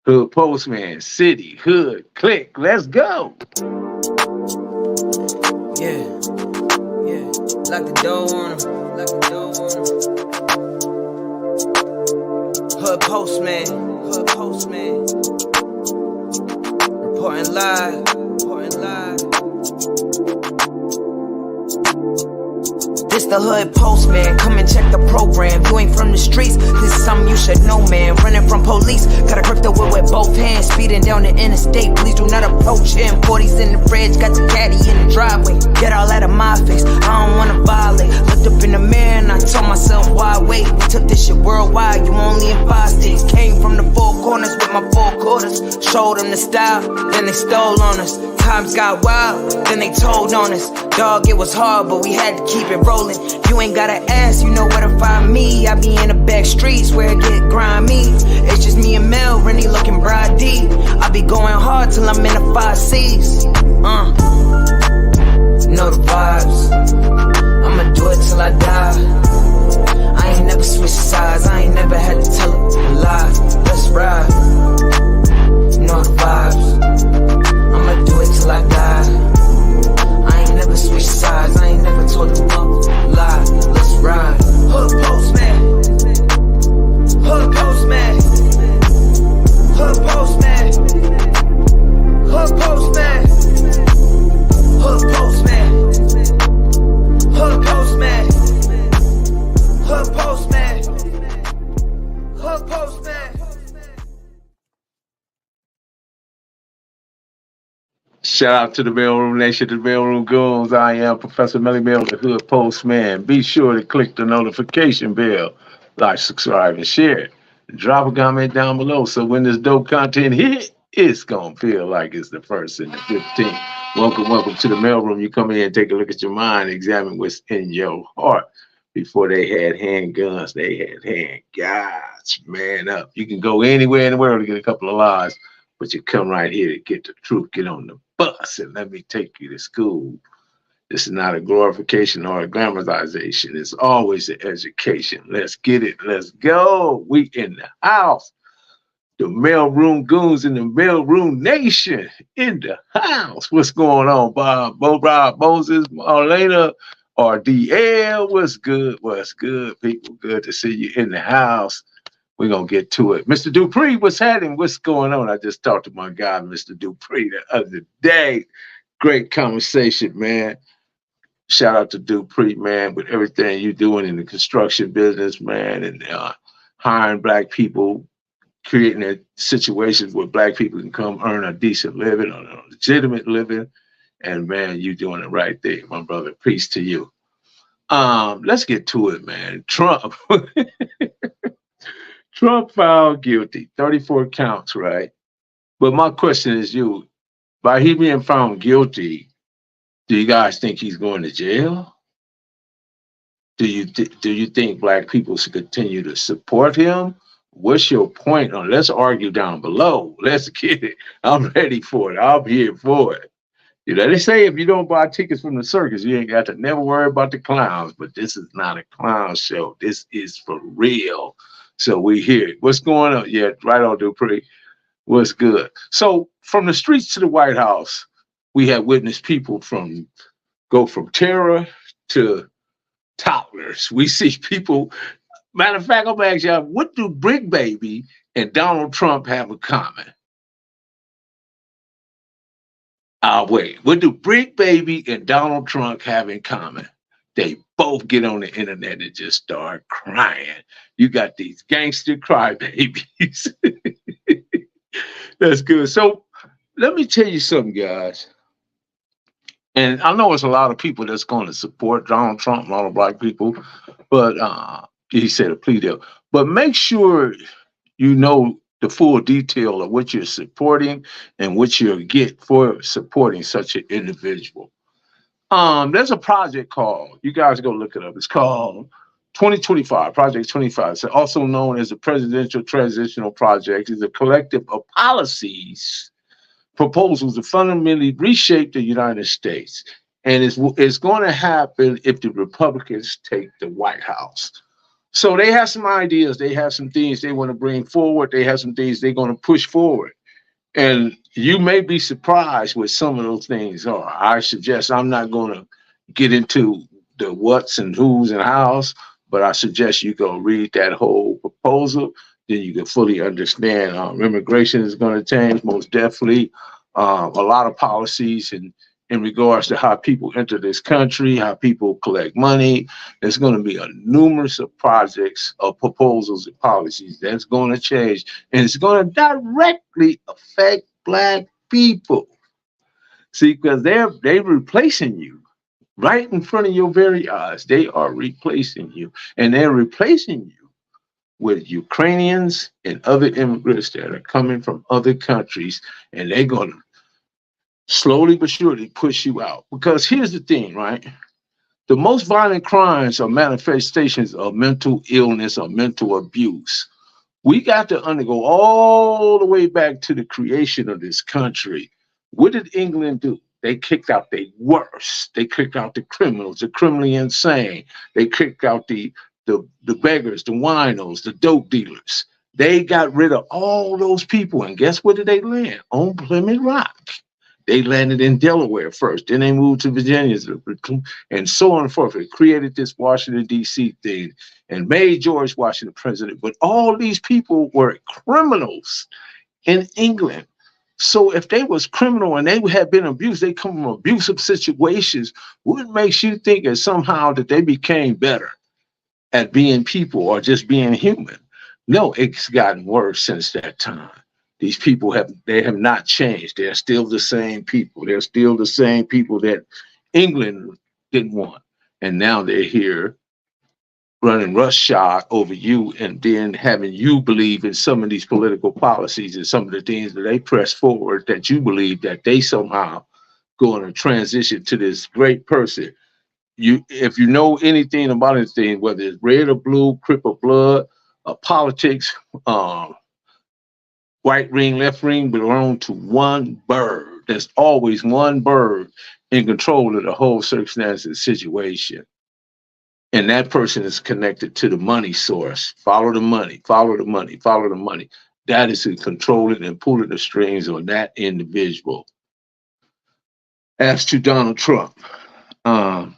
Hood Postman, City, Hood, Click. Let's go. Yeah, yeah. Lock the door on him. Lock the door on him. Hood Postman. Hood Postman. Reporting live. Reporting live. This the Hood Postman, come and check the program. You ain't from the streets, this is something you should know, man. Running from police, gotta grip the whip with both hands. Speeding down the interstate, please do not approach him. 40s in the fridge, got the caddy in the driveway. Get all out of my face, I don't wanna violate. Looked up in the mirror and I told myself, why wait? We took this shit worldwide, you only in 5 states. Came from the four corners with my 4 quarters. Showed them the style, then they stole on us. Times got wild, then they told on us. Dog, it was hard, but we had to keep it rolling. You ain't gotta ask, you know where to find me. I be in the back streets where it get grimy. It's just me and Mel, Rennie looking bride D. I be going hard till I'm in the 5 C's. Know the vibes, I'ma do it till I die. I ain't never switched sides, I ain't never had to tell a lie. Let's ride, know the vibes, I'ma do it till I die. I ain't never switched sides, I ain't never told a lie. Let's ride. Hood Postman, Hood Postman, Hood Postman, Hood Postman, Hood Postman, Hood Postman, Hood Postman, Hood Postman. Shout out to the Mailroom Nation, the Mailroom Goons. I am Professor Melly Mail, the Hood Postman. Be sure to click the notification bell, like, subscribe, and share. Drop a comment down below so when this dope content hit, it's going to feel like it's the first and the 15th. Welcome to the Mailroom. You come in and take a look at your mind, examine what's in your heart. Before they had handguns, they had hand guys. Man up. You can go anywhere in the world to get a couple of lies, but you come right here to get the truth. Get on the bus and let me take you to school. This is not a glorification or a glamorization. It's always an education. Let's get it. Let's go. We in the house. The Mailroom Goons in the Mailroom Nation in the house. What's going on, Bob? Rob Moses, Marlena, RDL. What's good? What's good, people? Good to see you in the house. We're going to get to it. Mr. Dupree, what's happening? What's going on? I just talked to my guy, Mr. Dupree, the other day. Great conversation, man. Shout out to Dupree, man, with everything you're doing in the construction business, man, and hiring black people, creating a situations where black people can come earn a decent living, or a legitimate living. And, man, you're doing it right there, my brother. Peace to you. Let's get to it, man. Trump. Trump found guilty, 34 counts, right? But my question is you, by he being found guilty, do you guys think he's going to jail? Do you think black people should continue to support him? What's your point on? Let's argue down below. Let's get it. I'm ready for it. I'm here for it. You know, they say if you don't buy tickets from the circus, you ain't got to never worry about the clowns. But this is not a clown show. This is for real. So we hear it. What's going on? Yeah, right on, Dupree. What's good? So from the streets to the White House, we have witnessed people go from terror to toddlers. We see people. Matter of fact, I'm gonna ask y'all, what do Brick Baby and Donald Trump have in common? Wait. What do Brick Baby and Donald Trump have in common? They both get on the internet and just start crying. You got these gangster crybabies. That's good. So let me tell you something, guys. And I know it's a lot of people that's going to support Donald Trump, a lot of black people, but he said a plea deal. But make sure you know the full detail of what you're supporting and what you'll get for supporting such an individual. There's a project called, you guys go look it up. It's called 2025, Project 25. It's also known as the Presidential Transitional Project. It's a collective of policies, proposals to fundamentally reshape the United States. And it's going to happen if the Republicans take the White House. So they have some ideas. They have some things they want to bring forward. They have some things they're going to push forward. And you may be surprised with some of those things. Or I suggest I'm not going to get into the what's and who's and how's, but I suggest you go read that whole proposal. Then you can fully understand immigration is going to change most definitely. A lot of policies in regards to how people enter this country, how people collect money. There's going to be a numerous of projects of proposals and policies that's going to change, and it's going to directly affect Black people. See, because they're replacing you right in front of your very eyes. They are replacing you, and they're replacing you with Ukrainians and other immigrants that are coming from other countries, and they're going to slowly but surely push you out. Because here's the thing, right? The most violent crimes are manifestations of mental illness or mental abuse. We got to undergo all the way back to the creation of this country. What did England do? They kicked out the worst. They kicked out the criminals, the criminally insane. They kicked out the beggars, the winos, the dope dealers. They got rid of all those people. And guess where did they land? On Plymouth Rock. They landed in Delaware first, then they moved to Virginia, and so on and forth. It created this Washington, D.C. thing and made George Washington president. But all these people were criminals in England. So if they was criminal and they had been abused, they come from abusive situations, what makes you think that somehow that they became better at being people or just being human? No, it's gotten worse since that time. These people have not changed. They're still the same people. They're still the same people that England didn't want. And now they're here running roughshod over you and then having you believe in some of these political policies and some of the things that they press forward that you believe that they somehow going to transition to this great person. If you know anything about anything, whether it's red or blue, crip or blood, politics, right ring, left ring belong to one bird. There's always one bird in control of the whole circumstance and situation. And that person is connected to the money source. Follow the money, follow the money, follow the money. That is who controlling and pulling the strings on that individual. As to Donald Trump, I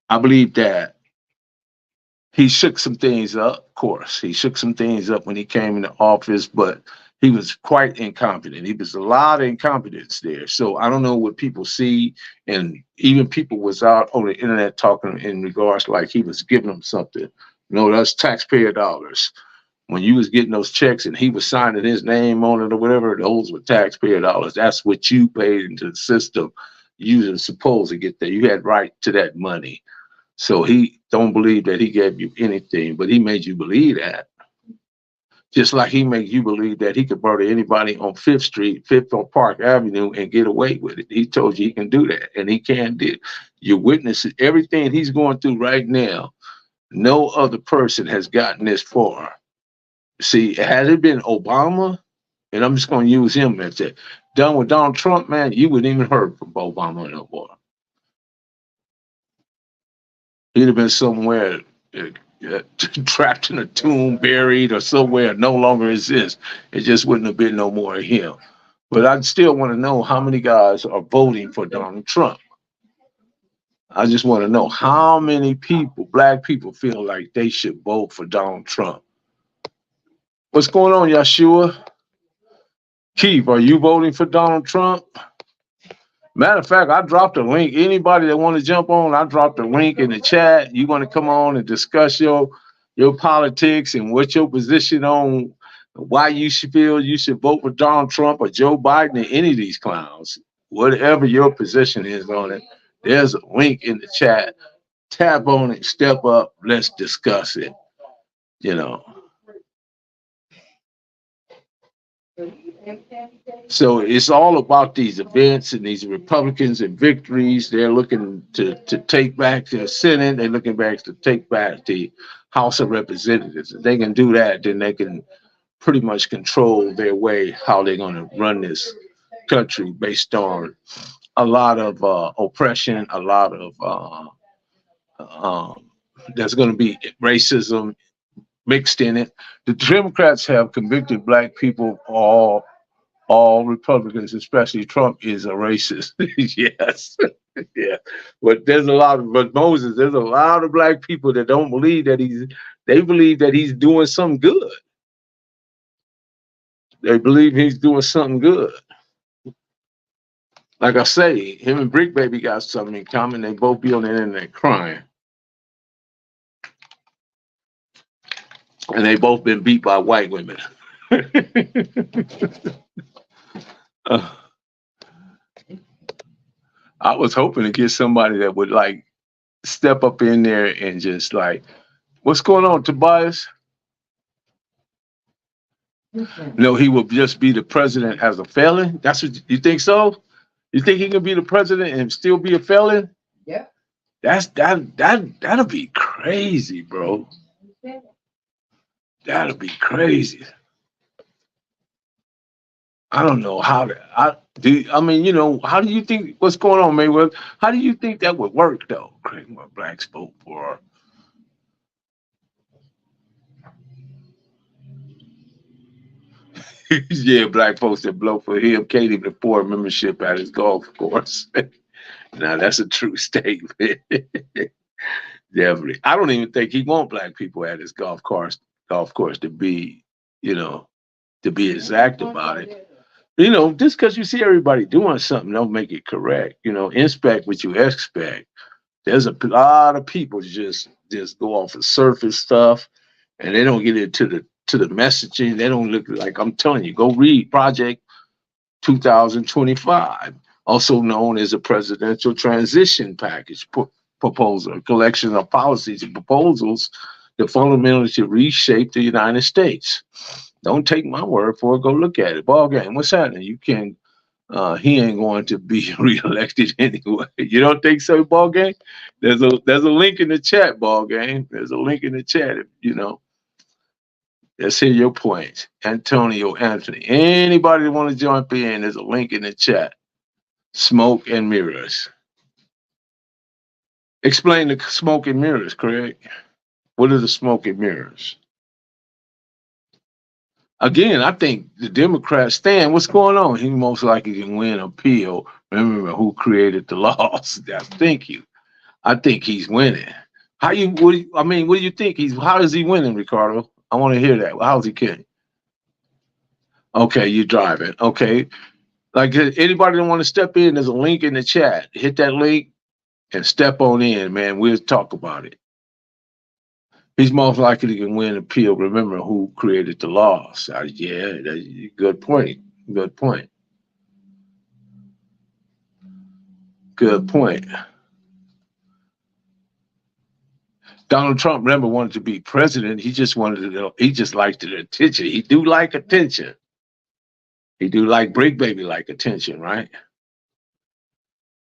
believe that he shook some things up, of course. He shook some things up when he came into office, but he was quite incompetent. He was a lot of incompetence there. So I don't know what people see. And even people was out on the internet talking in regards like he was giving them something. That's taxpayer dollars. When you was getting those checks and he was signing his name on it or whatever, those were taxpayer dollars. That's what you paid into the system. You were supposed to get there. You had right to that money. So he don't believe that he gave you anything, but he made you believe that. Just like he made you believe that he could murder anybody on 5th Street, 5th on Park Avenue and get away with it. He told you he can do that, and he can do it. You're witnessing everything he's going through right now. No other person has gotten this far. See, had it been Obama, and I'm just going to use him as that, done with Donald Trump, man, you wouldn't even heard from Obama no more. He'd have been somewhere trapped in a tomb, buried, or somewhere no longer exists. It just wouldn't have been no more of him. But I still want to know how many guys are voting for Donald Trump. I just want to know how many people, Black people, feel like they should vote for Donald Trump. What's going on, Yeshua? Keith, are you voting for Donald Trump? Matter of fact, I dropped a link. Anybody that want to jump on, I dropped a link in the chat. You want to come on and discuss your politics and what your position on why you should feel you should vote for Donald Trump or Joe Biden or any of these clowns. Whatever your position is on it, there's a link in the chat. Tap on it, step up, let's discuss it. So it's all about these events and these Republicans and victories. They're looking to take back the Senate. They're looking back to take back the House of Representatives. If they can do that, then they can pretty much control their way, how they're going to run this country based on a lot of oppression, a lot of There's going to be racism mixed in it. The Democrats have convicted black people, all Republicans, especially Trump, is a racist. Yes. Yeah. But but Moses, there's a lot of black people that don't believe that they believe that he's doing something good. They believe he's doing something good. Like I say, him and Brick Baby got something in common. They both be on the internet crying. And they both been beat by white women. uh, I was hoping to get somebody that would like step up in there and just like, what's going on, Tobias? No, he will just be the president as a felon. That's what you think so? You think he can be the president and still be a felon? Yeah. That'll be crazy, bro. That'll be crazy. I don't know how to. I mean, you know, how do you think what's going on, Mayweather? How do you think that would work, though? Creating what blacks vote for. Yeah, black folks that blow for him can't even afford membership at his golf course. Now that's a true statement. Definitely. I don't even think he want black people at his golf course to be, you know, to be exact about it. You know, just because you see everybody doing something, don't make it correct. You know, inspect what you expect. There's a lot of people just go off of surface stuff, and they don't get into the messaging. They don't look like, I'm telling you, go read Project 2025, also known as a presidential transition package proposal, a collection of policies and proposals that fundamentally reshape the United States. Don't take my word for it. Go look at it. Ball game. What's happening? You can't. He ain't going to be reelected anyway. You don't think so, ball game? There's a link in the chat, ball game. There's a link in the chat. You know. Let's hear your points, Antonio, Anthony. Anybody that want to jump in? There's a link in the chat. Smoke and mirrors. Explain the smoke and mirrors, Craig. What are the smoke and mirrors? Again, I think the Democrats stand. What's going on? He most likely can win an appeal. Remember who created the laws? I think he's winning. What do you think? How is he winning, Ricardo? I want to hear that. How's he kidding? Okay, you're driving. Okay. Like anybody that want to step in, there's a link in the chat. Hit that link and step on in, man. We'll talk about it. He's most likely to win an appeal. Remember who created the laws. Yeah, good point. Good point. Good point. Donald Trump, remember, wanted to be president. He just liked the attention. He do like attention. He do like Break Baby like attention, right?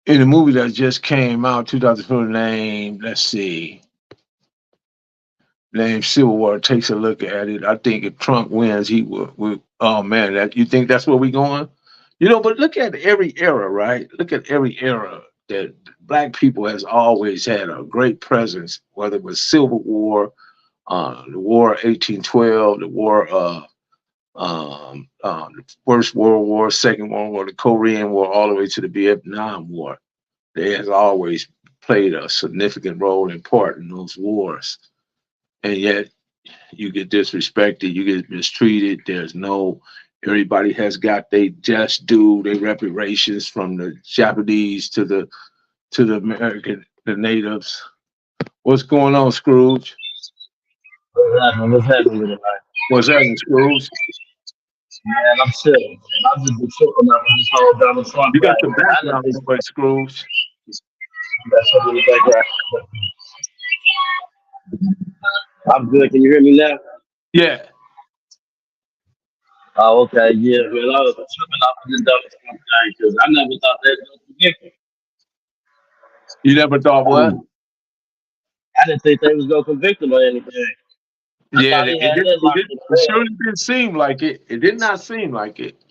In the movie that just came out, 2004, named Civil War, takes a look at it. I think if Trump wins, he will. Oh man, you think that's where we going? You know, but look at every era, right? Look at every era that black people has always had a great presence, whether it was Civil War, the War of 1812, the War of the First World War, Second World War, the Korean War, all the way to the Vietnam War. They has always played a significant role and part in those wars. And yet you get disrespected, you get mistreated. Everybody has got they just due, their reparations from the Japanese to the American, the natives. What's going on, Scrooge? What's happening with it, man? What's happening, Scrooge? Man, I'm chilling. I'm just been tripping up this whole Donald Trump. You got the background noise, Scrooge. That's something in the background. I'm good. Can you hear me now? Yeah. Oh, okay. Yeah. Well, I was tripping off of this Donald Trump thing because I never thought that was convicted. You never thought what? I didn't think they was gonna convict him or anything. It surely didn't seem like it. It did not seem like it.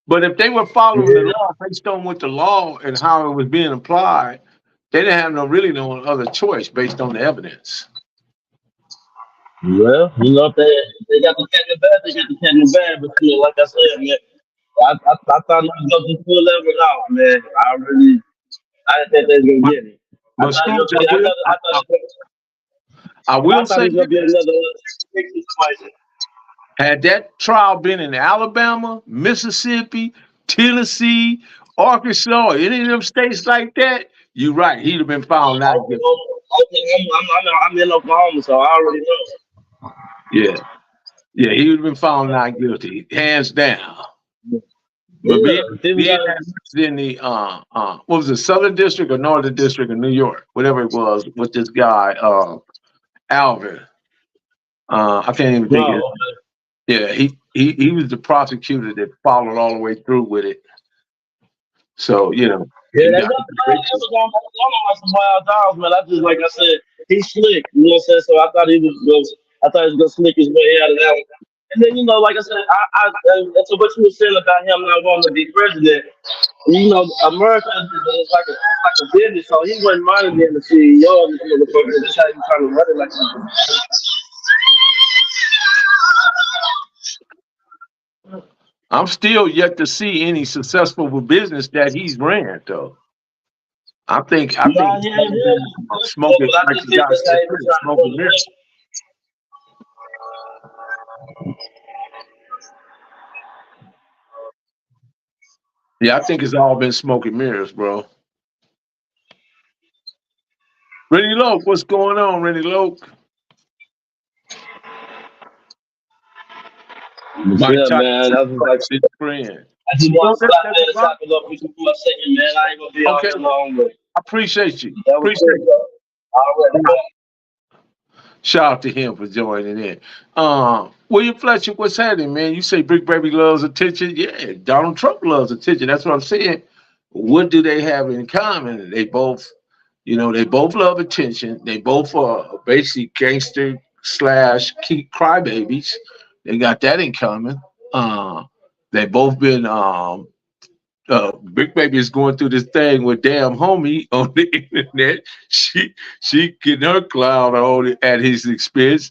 But if they were following the law based on what the law and how it was being applied, they didn't have no other choice based on the evidence. Well, if they got the cat in the bag, they got the cat in the bag. But like I said, man, I thought he was going to pull level out, man. I didn't think they was gonna But, get it. I but thought it was Scrooge, gonna be. I I will thought say it was gonna be this. another situation. Had that trial been in Alabama, Mississippi, Tennessee, Arkansas, any of them states like that, you're right. He'd have been found not guilty. I'm in Oklahoma, so I already know. Yeah. Yeah, he would have been found not guilty, hands down. But Yeah, people being got. that he's in the what was it, Southern District or Northern District of New York, whatever it was, with this guy, Alvin. I can't even think of it. No, Yeah, he was the prosecutor that followed all the way through with it. So, yeah, he they got got on some wild dogs, man. I just like I said, he's slick. You know what I'm saying? So I thought he was gonna slick his way out of that one. And then like I said, to what you were saying about him not wanting to be president. America is like a business, so he wasn't minding being the CEO of this motherfucker. That's how he trying to run it like that. I'm still yet to see any successful business that he's ran though. I think Nah, it's yeah, all yeah. been smoking, But I like just the think guy that's how said, he was trying to smoking run mirrors. it. Yeah, I think it's all been smoking mirrors, bro. Rennie Loke, what's going on, Rennie Loke? Mike Yeah, Tyson man. That's just like his friend. I just No, want to slap that's that and right. chop it up with you for a second, man. I ain't gonna be on Okay, here long, but I appreciate you. that was Appreciate cool, though. All right, you. Shout out to him for joining in. William Fletcher, what's happening, man? You say Big Baby loves attention. Yeah, Donald Trump loves attention. That's what I'm saying. What do they have in common? They both love attention. They both are basically gangster slash keep crybabies. They got that in common. They both been Big Baby is going through this thing with damn homie on the internet. She getting her clown on at his expense.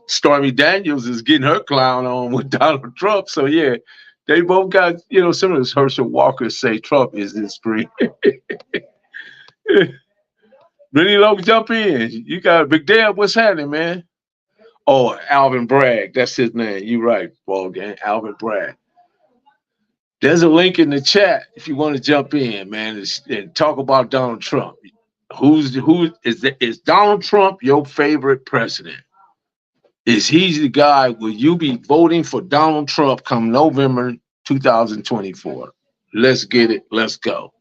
Stormy Daniels is getting her clown on with Donald Trump. So yeah, they both got similar as Herschel Walker say Trump is his friend. Really low jump in. You got Big Dad. What's happening, man? Oh, Alvin Bragg. That's his name. You right, ball gang. Alvin Bragg. There's a link in the chat if you want to jump in, man, and talk about Donald Trump. Is Donald Trump your favorite president? Is he the guy? Will you be voting for Donald Trump come November 2024? Let's get it. Let's go.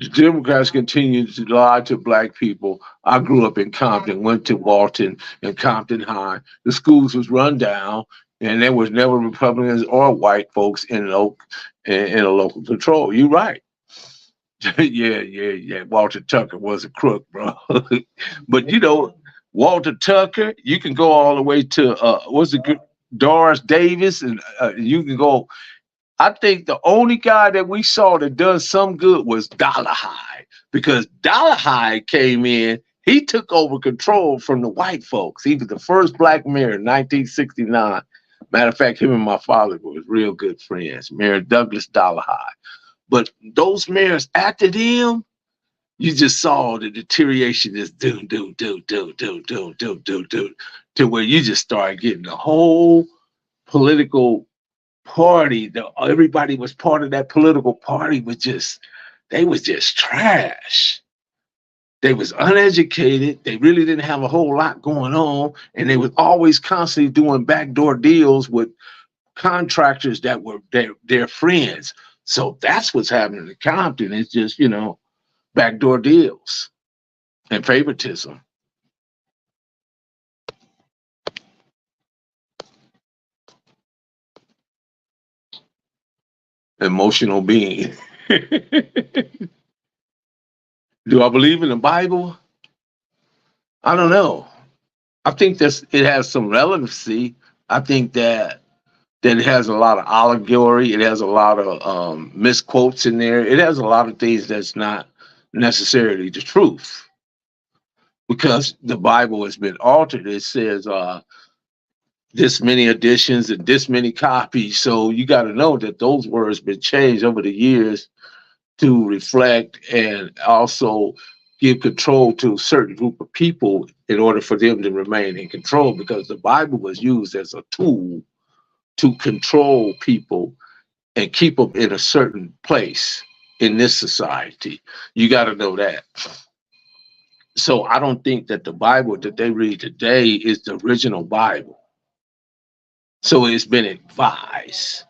The Democrats continue to lie to black people. I grew up in Compton, went to Walton and Compton High. The schools was run down, and there was never Republicans or white folks in a local control. You're right. yeah. Walter Tucker was a crook, bro. But Walter Tucker, you can go all the way to Doris Davis, and you can go. I think the only guy that we saw that does some good was Dollarhide, because Dollarhide came in, he took over control from the white folks. He was the first black mayor in 1969. Matter of fact, him and my father were real good friends, Mayor Douglas Dollarhide. But those mayors after them, you just saw the deterioration is do, to where you just started getting the whole political party. Everybody was part of that political party they was just trash. They was uneducated. They really didn't have a whole lot going on, and they was always constantly doing backdoor deals with contractors that were their friends. So that's what's happening in Compton. It's just backdoor deals and favoritism. Emotional being. Do I believe in the Bible? I don't know. I think it has some relevancy. I think that it has a lot of allegory. It has a lot of misquotes in there. It has a lot of things that's not necessarily the truth. because the Bible has been altered. It says this many editions and this many copies. So you got to know that those words been changed over the years to reflect and also give control to a certain group of people in order for them to remain in control, because the Bible was used as a tool to control people and keep them in a certain place in this society. You got to know that. So I don't think that the Bible that they read today is the original Bible. So it's been advised.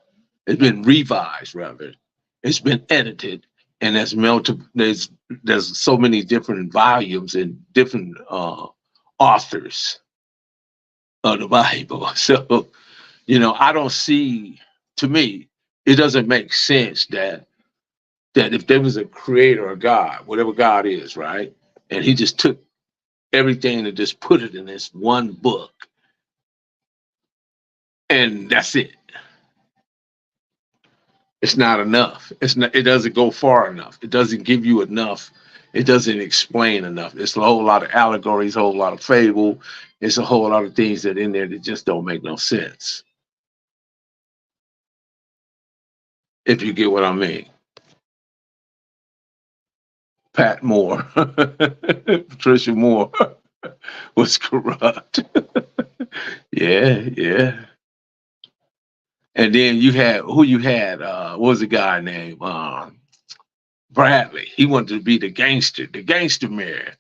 It's been revised, rather. It's been edited, and there's so many different volumes and different authors of the Bible. So I don't see. To me, it doesn't make sense that if there was a creator or God, whatever God is, right, and he just took everything and just put it in this one book, and that's it. It's not enough. It's not. It doesn't go far enough. It doesn't give you enough. It doesn't explain enough. It's a whole lot of allegories, a whole lot of fable. It's a whole lot of things that in there that just don't make no sense. If you get what I mean. Pat Moore, Patricia Moore was corrupt. Yeah, yeah. And then you had what was the guy named Bradley. He wanted to be the gangster mayor.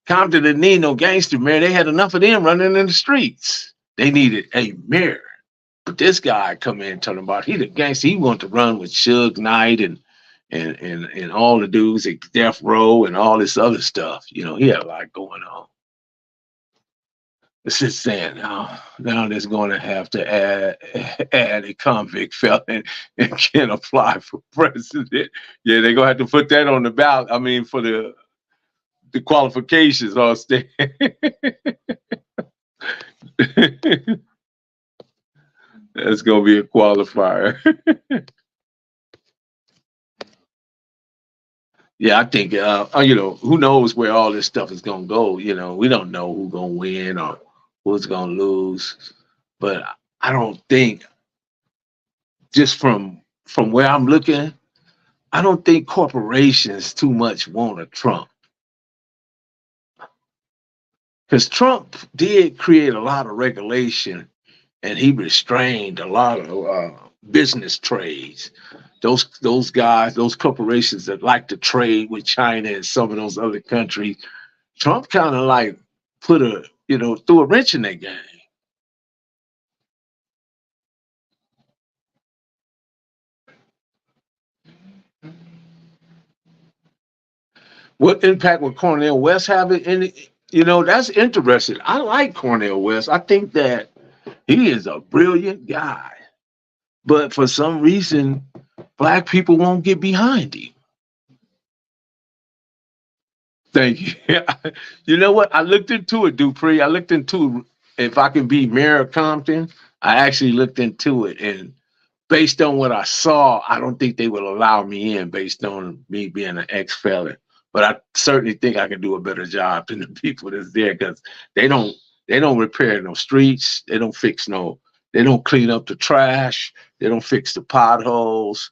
Compton didn't need no gangster mayor. They had enough of them running in the streets. They needed a mayor. But this guy come in talking about he the gangster. He wanted to run with Suge Knight and all the dudes at Death Row and all this other stuff. He had a lot going on. It's just saying now they're going to have to add a convict felon and can apply for president. Yeah, they're going to have to put that on the ballot. I mean, for the qualifications on state. That's going to be a qualifier. Yeah, I think, who knows where all this stuff is going to go. We don't know who's going to win or who's going to lose. But I don't think, just from where I'm looking, I don't think corporations too much want a Trump. Because Trump did create a lot of regulation, and he restrained a lot of business trades. Those guys, those corporations that like to trade with China and some of those other countries, Trump kind of like threw a wrench in their game. What impact would Cornel West have in it? That's interesting. I like Cornel West. I think that he is a brilliant guy. But for some reason, Black people won't get behind him. Thank you. You know what? I looked into it, Dupree. I looked into if I can be mayor of Compton. I actually looked into it. And based on what I saw, I don't think they will allow me in based on me being an ex-felon. But I certainly think I can do a better job than the people that's there, because they don't repair no streets. They don't clean up the trash. They don't fix the potholes.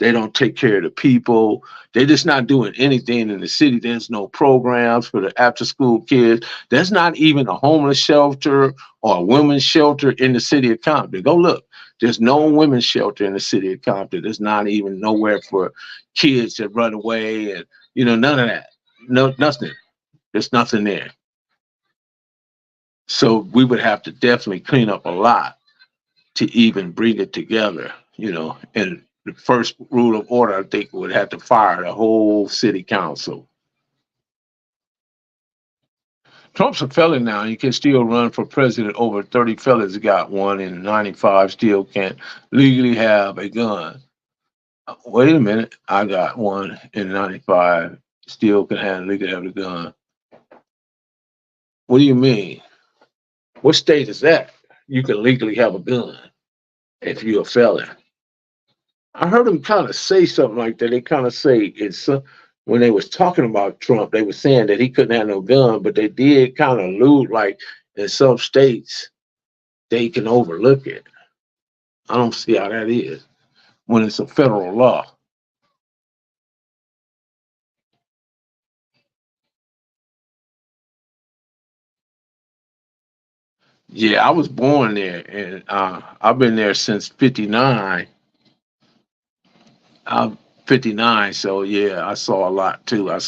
They don't take care of the people. They're just not doing anything in the city. There's no programs for the after-school kids. There's not even a homeless shelter or a women's shelter in the city of Compton. Go look. There's no women's shelter in the city of Compton. There's not even nowhere for kids that run away and, none of that. No, nothing. There's nothing there. So we would have to definitely clean up a lot to even bring it together, and the first rule of order, I think, would have to fire the whole city council. Trump's a felon now. He can still run for president. Over 30 felons got one, and 95 still can't legally have a gun. Wait a minute. I got one in 95. Still can legally have a gun. What do you mean? What state is that? You can legally have a gun if you're a felon. I heard him kind of say something like that. They kind of say when they was talking about Trump, they were saying that he couldn't have no gun, but they did kind of allude like in some states they can overlook it. I don't see how that is when it's a federal law. Yeah, I was born there, and I've been there since '59. I'm 59, so yeah, I saw a lot too. I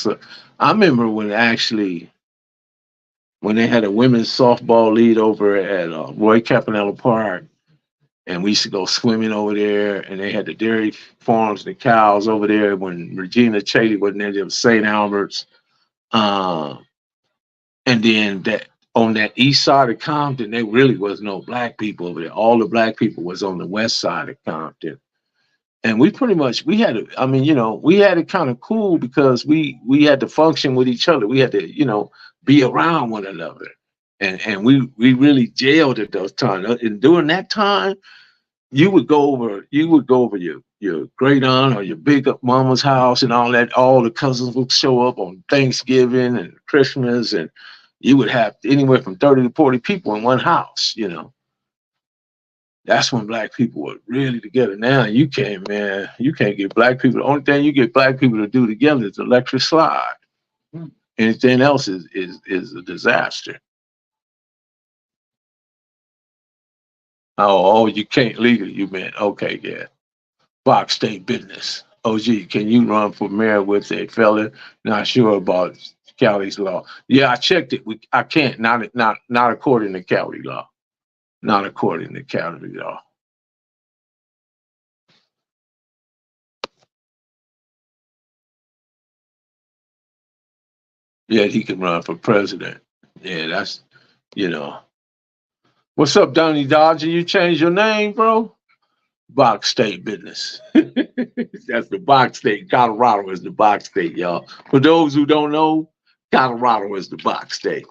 remember when actually when they had a women's softball lead over at Roy Campanella Park, and we used to go swimming over there, and they had the dairy farms, the cows over there. When Regina Cheney wasn't there, there was St. Albert's, uh, and then that on that east side of Compton, there really was no black people over there. All the black people was on the west side of Compton. And we pretty much we had it. I mean, we had it kind of cool because we had to function with each other. We had to, be around one another, and we really jailed at those times. And during that time, you would go over your great aunt or your big up mama's house and all that. All the cousins would show up on Thanksgiving and Christmas, and you would have anywhere from 30 to 40 people in one house. That's when black people were really together. Now you can't get black people. The only thing you get black people to do together is electric slide. Anything else is a disaster. Oh, you can't legally. You meant okay, yeah. Box state business. OG, can you run for mayor with a felon? Not sure about Cali's law. Yeah, I checked it. I can't. Not according to Cali law. Not according to Cali law. Yeah, he can run for president. Yeah, that's you know. What's up, Donnie Dodger? You changed your name, bro? Box state business. That's the box state. Colorado is the box state, y'all. For those who don't know, Colorado is the box state.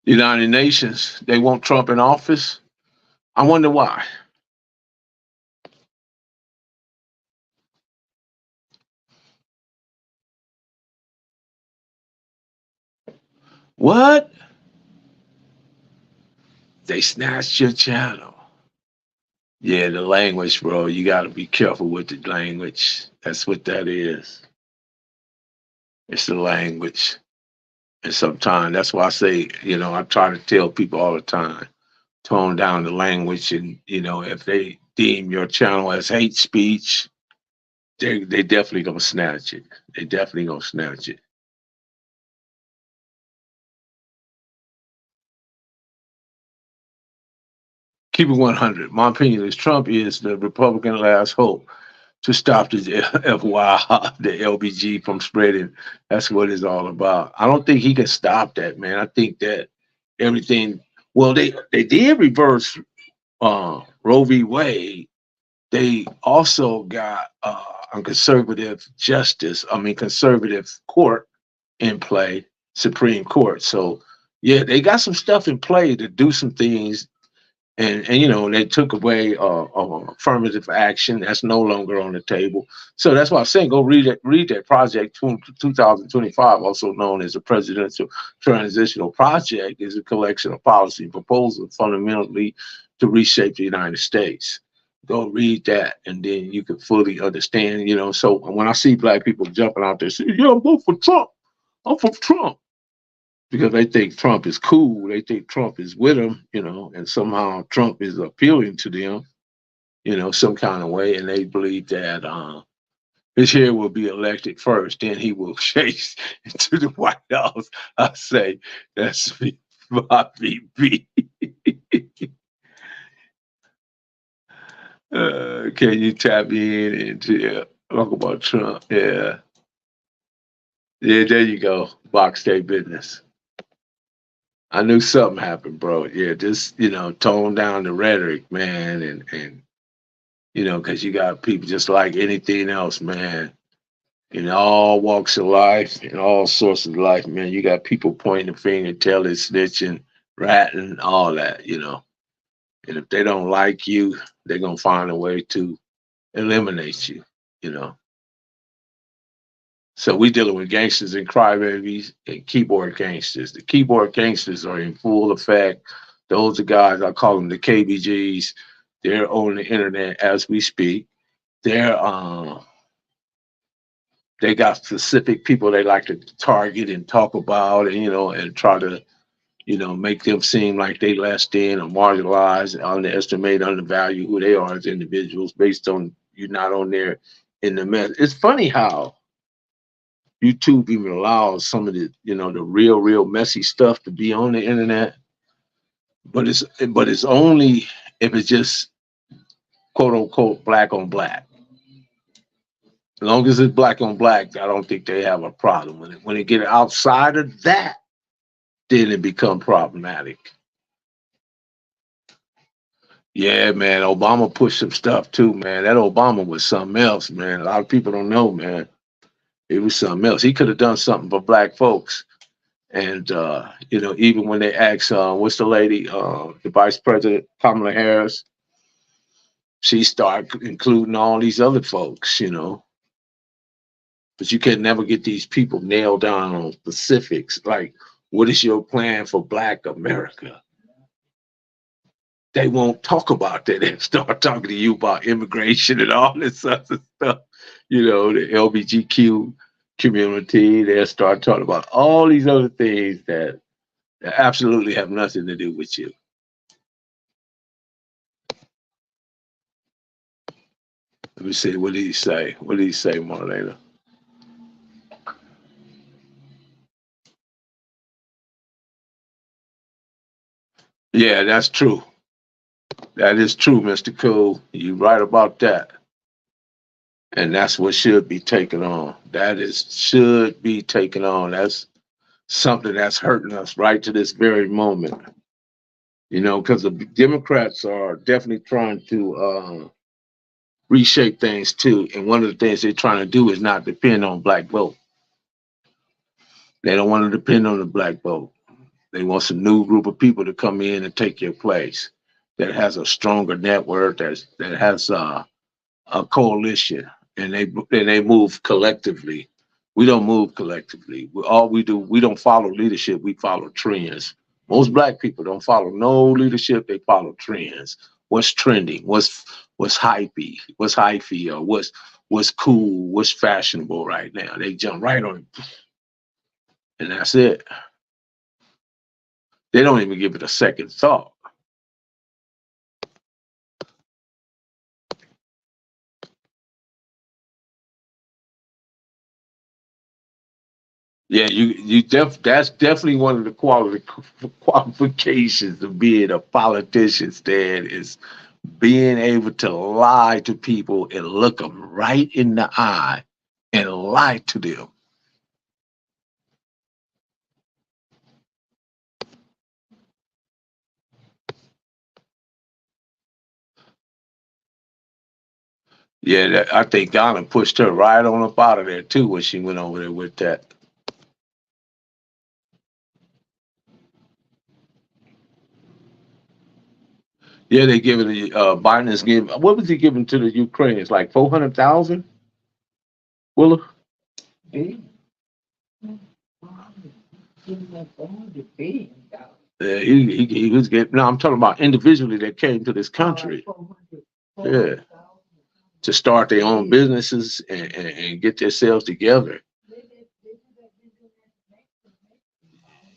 United Nations, they want Trump in office. I wonder why. What? They snatched your channel. Yeah, the language, bro. You got to be careful with the language. That's what that is. It's the language. And sometimes that's why I say, I try to tell people all the time, tone down the language. And, if they deem your channel as hate speech, they definitely going to snatch it. They definitely going to snatch it. Keep it 100. My opinion is Trump is the Republican last hope to stop the FY, the LBG from spreading. That's what it's all about. I don't think he can stop that, man. I think that everything. Well, they did reverse Roe v. Wade. They also got a conservative court in play, Supreme Court. So yeah, they got some stuff in play to do some things. And they took away affirmative action. That's no longer on the table. So that's why I'm saying go read it. Read that project 2025, also known as the Presidential Transitional Project, is a collection of policy proposals fundamentally to reshape the United States. Go read that, and then you can fully understand. So when I see black people jumping out there saying, "Yeah, I'm voting for Trump. I'm for Trump," because they think Trump is cool. They think Trump is with them, and somehow Trump is appealing to them, some kind of way. And they believe that his hair will be elected first, then he will chase into the White House. I say, that's me, my VP. Can you tap me in and talk about Trump? Yeah. Yeah, there you go. Box state business. I knew something happened, bro. Yeah, just tone down the rhetoric, man, and because you got people just like anything else, man. In all walks of life, in all sorts of life, man, you got people pointing the finger, telling, snitching, ratting, all that, And if they don't like you, they're gonna find a way to eliminate you, you know. So we dealing with gangsters and crybabies and keyboard gangsters. The keyboard gangsters are in full effect. Those are guys, I call them the KBGs. They're on the internet as we speak. They're they got specific people they like to target and talk about, and and try to make them seem like they less than or marginalized, underestimate, undervalue who they are as individuals based on you not on there in the mess. It's funny how YouTube even allows some of the the real messy stuff to be on the internet, but it's only if it's just quote unquote black on black. As long as it's black on black, I don't think they have a problem. When it get outside of that, then it become problematic. Yeah, man, Obama pushed some stuff too, man. That Obama was something else, man. A lot of people don't know, man. It was something else. He could have done something for black folks. And even when they asked, what's the lady, the Vice President Kamala Harris, she started including all these other folks, But you can never get these people nailed down on specifics. Like, what is your plan for Black America? They won't talk about that. They start talking to you about immigration and all this other stuff. The LGBTQ community. They'll start talking about all these other things that absolutely have nothing to do with you. Let me see. What did he say? What did he say, Marlena? Yeah, that's true. That is true, Mr. Cole. You're right about that. And that's what should be taken on. Should be taken on. That's something that's hurting us right to this very moment. Because the Democrats are definitely trying to reshape things too. And one of the things they're trying to do is not depend on black vote. They don't want to depend on the black vote. They want some new group of people to come in and take your place that has a stronger network, that has a coalition, and they move collectively. We don't move collectively. We don't follow leadership. We follow trends. Most black people don't follow no leadership. They follow trends. What's trending? What's hypey? What's hyphy? Or what's cool? What's fashionable right now? They jump right on it, and that's it. They don't even give it a second thought. Yeah, that's definitely one of the qualifications of being a politician, Stan, is being able to lie to people and look them right in the eye and lie to them. Yeah, I think Ghana pushed her right on up out of there too when she went over there with that. Yeah, they giving Biden is giving. What was he giving to the Ukrainians? Like 400,000. Willa? Yeah, he was getting. No, I'm talking about individually that came to this country. Yeah, to start their own businesses and get themselves together.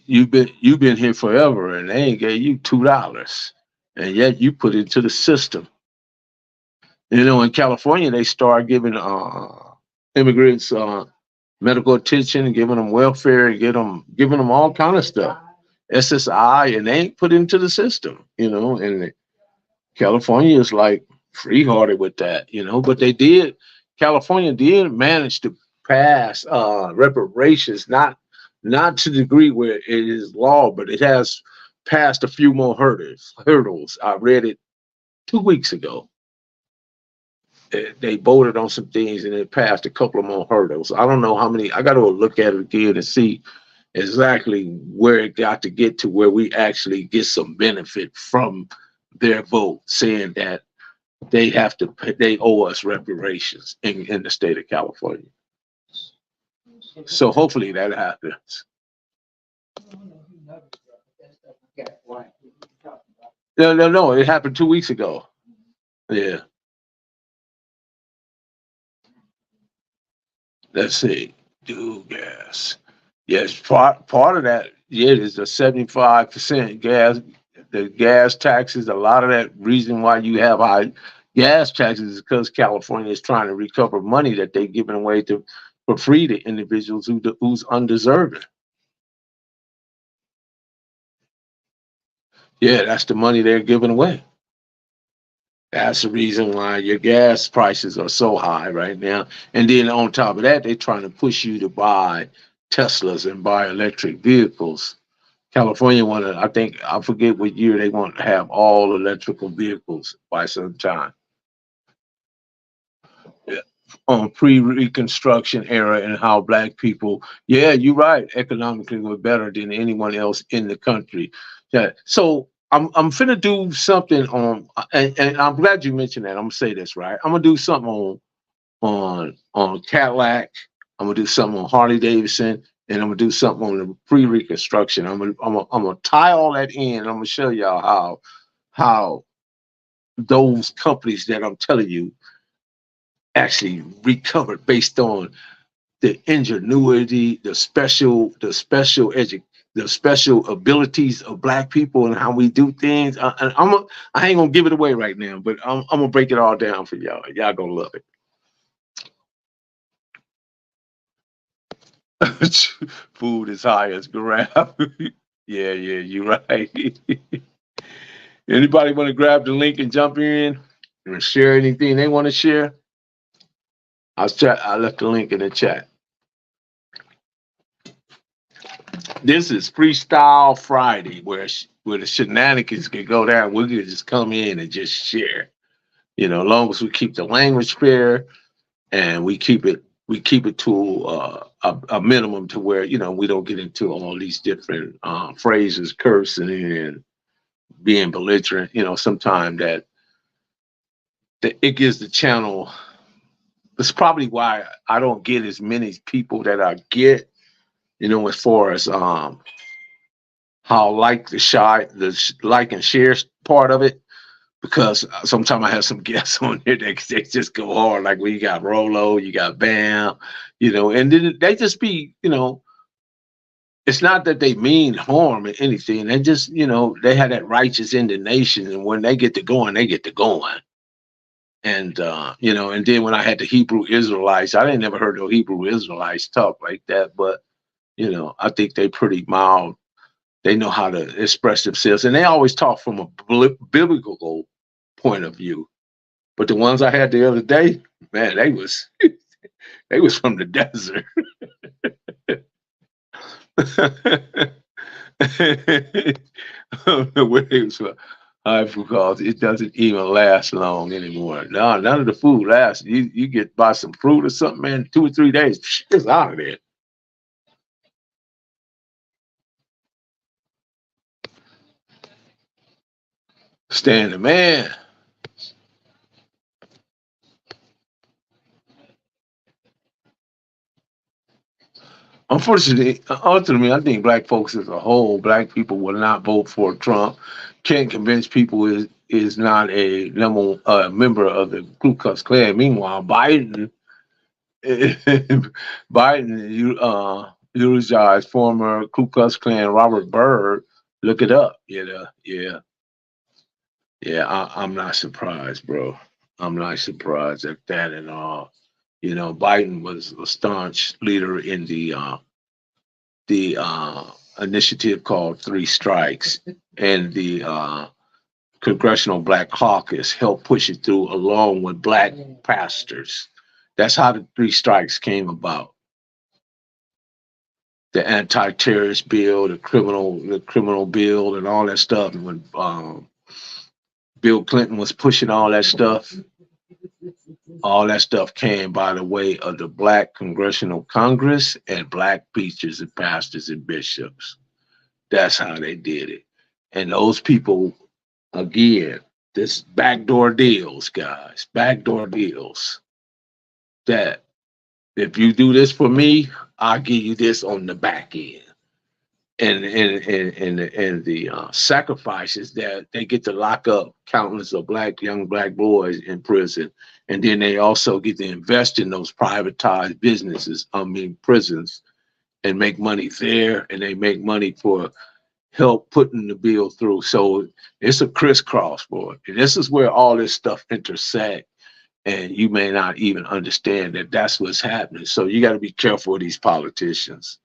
You've been here forever, and they ain't gave you $2, and yet you put it into the system. In California, they start giving immigrants medical attention and giving them welfare and giving them all kind of stuff, SSI, and they ain't put into the system. And California is like free-hearted with that. But California did manage to pass reparations, not to the degree where it is law, but it has passed a few more hurdles. I read it 2 weeks ago. They voted on some things and it passed a couple of more hurdles. I don't know how many. I got to look at it again and see exactly where it got to get to where we actually get some benefit from their vote, saying that they owe us reparations in the state of California. So hopefully that happens. No. It happened 2 weeks ago. Yeah. Let's see. Do gas. Yes, part of that, yeah, is the 75% gas, the gas taxes. A lot of that reason why you have high gas taxes is because California is trying to recover money that they're giving away to for free to individuals who's undeserving. Yeah, that's the money they're giving away. That's the reason why your gas prices are so high right now. And then on top of that, they're trying to push you to buy Teslas and buy electric vehicles. California wanted, I think, I forget what year they want to have all electrical vehicles by some time. Yeah. On pre-Reconstruction era and how black people, yeah, you're right, economically were better than anyone else in the country. Yeah. So I'm finna do something on, and I'm glad you mentioned that. I'm gonna say this right. I'm gonna do something on Cadillac. I'm gonna do something on Harley Davidson, and I'm gonna do something on the pre-Reconstruction. I'm gonna tie all that in. I'm gonna show y'all how those companies that I'm telling you actually recovered based on the ingenuity, the special abilities of black people and how we do things. I ain't gonna give it away right now, but I'm gonna break it all down for y'all. Y'all gonna love it. Food is high as grab. Yeah, you're right. Anybody want to grab the link and jump in and share anything they want to share? I left the link in the chat. This is Freestyle Friday, where the shenanigans can go down. We can just come in and just share. As long as we keep the language fair and we keep it to a minimum to where we don't get into all these different phrases, cursing and being belligerent. Sometimes that it gives the channel. That's probably why I don't get as many people that I get. As far as how the like and share part of it, because sometimes I have some guests on here that they just go hard. Like when you got Rolo, you got Bam, and then they just be, it's not that they mean harm or anything. They just, they have that righteous indignation, and when they get to going, they get to going. And and then when I had the Hebrew Israelites, I didn't never heard no Hebrew Israelites talk like that, but I think they pretty mild. They know how to express themselves, and they always talk from a biblical point of view. But the ones I had the other day, man, they was they was from the desert. I don't know where they was from. Because it doesn't even last long anymore. No, none of the food lasts. You get buy some fruit or something, man, 2 or 3 days, it's out of there. Stand the man. Unfortunately, ultimately, I think black folks as a whole, black people will not vote for Trump. Can't convince people is not a member of the Ku Klux Klan. Meanwhile, Biden, eulogized former Ku Klux Klan Robert Byrd. Look it up. Yeah. I'm not surprised, bro. I'm not surprised at that and all. Biden was a staunch leader in the initiative called Three Strikes, and the Congressional Black Caucus helped push it through along with black pastors. That's how the Three Strikes came about. The anti-terrorist bill, the criminal bill, and all that stuff. And when Bill Clinton was pushing all that stuff came by the way of the Black Congressional Congress and black preachers and pastors and bishops. That's how they did it. And those people Again, this backdoor deals, guys, backdoor deals that if you do this for me, I'll give you this on the back end. And the sacrifices that they get to lock up countless of young black boys in prison, and then they also get to invest in those privatized businesses, prisons, and make money there, and they make money for help putting the bill through. So it's a crisscross, boy. And this is where all this stuff intersect, and you may not even understand that that's what's happening. So you got to be careful of these politicians.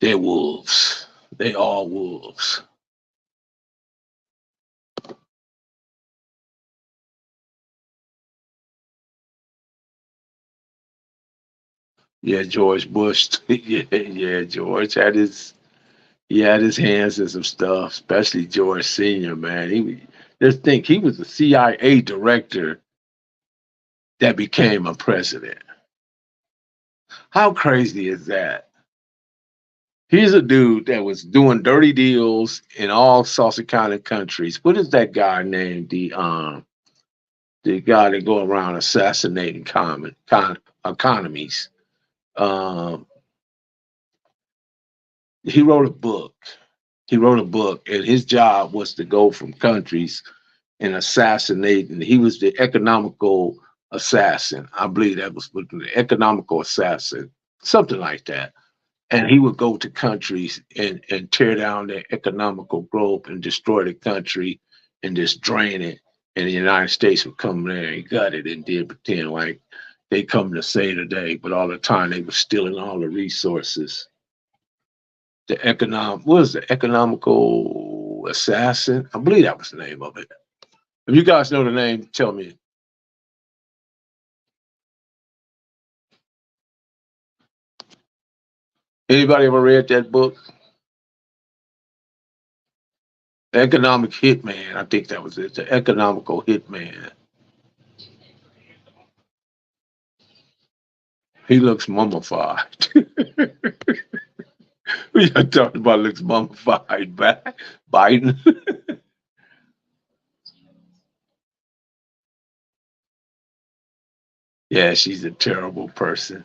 They're wolves. They are wolves. Yeah, George Bush. Yeah, George had his hands in some stuff, especially George Senior. Man, just think he was the CIA director that became a president. How crazy is that? He's a dude that was doing dirty deals in all sorts of kind of countries. What is that guy named? The guy that go around assassinating economies. Um, he wrote a book. He wrote a book, and his job was to go from countries and assassinate. And he was the economical assassin. I believe that was the economical assassin, something like that. And he would go to countries and tear down their economical growth and destroy the country and just drain it. And the United States would come there and gut it and did pretend like they come to save the day, but all the time they were stealing all the resources. What was the economical assassin? I believe that was the name of it. If you guys know the name, tell me. Anybody ever read that book? Economic Hitman, I think that was it. The Economical Hitman. He looks mummified. We are talking about looks mummified. Biden. Yeah, she's a terrible person.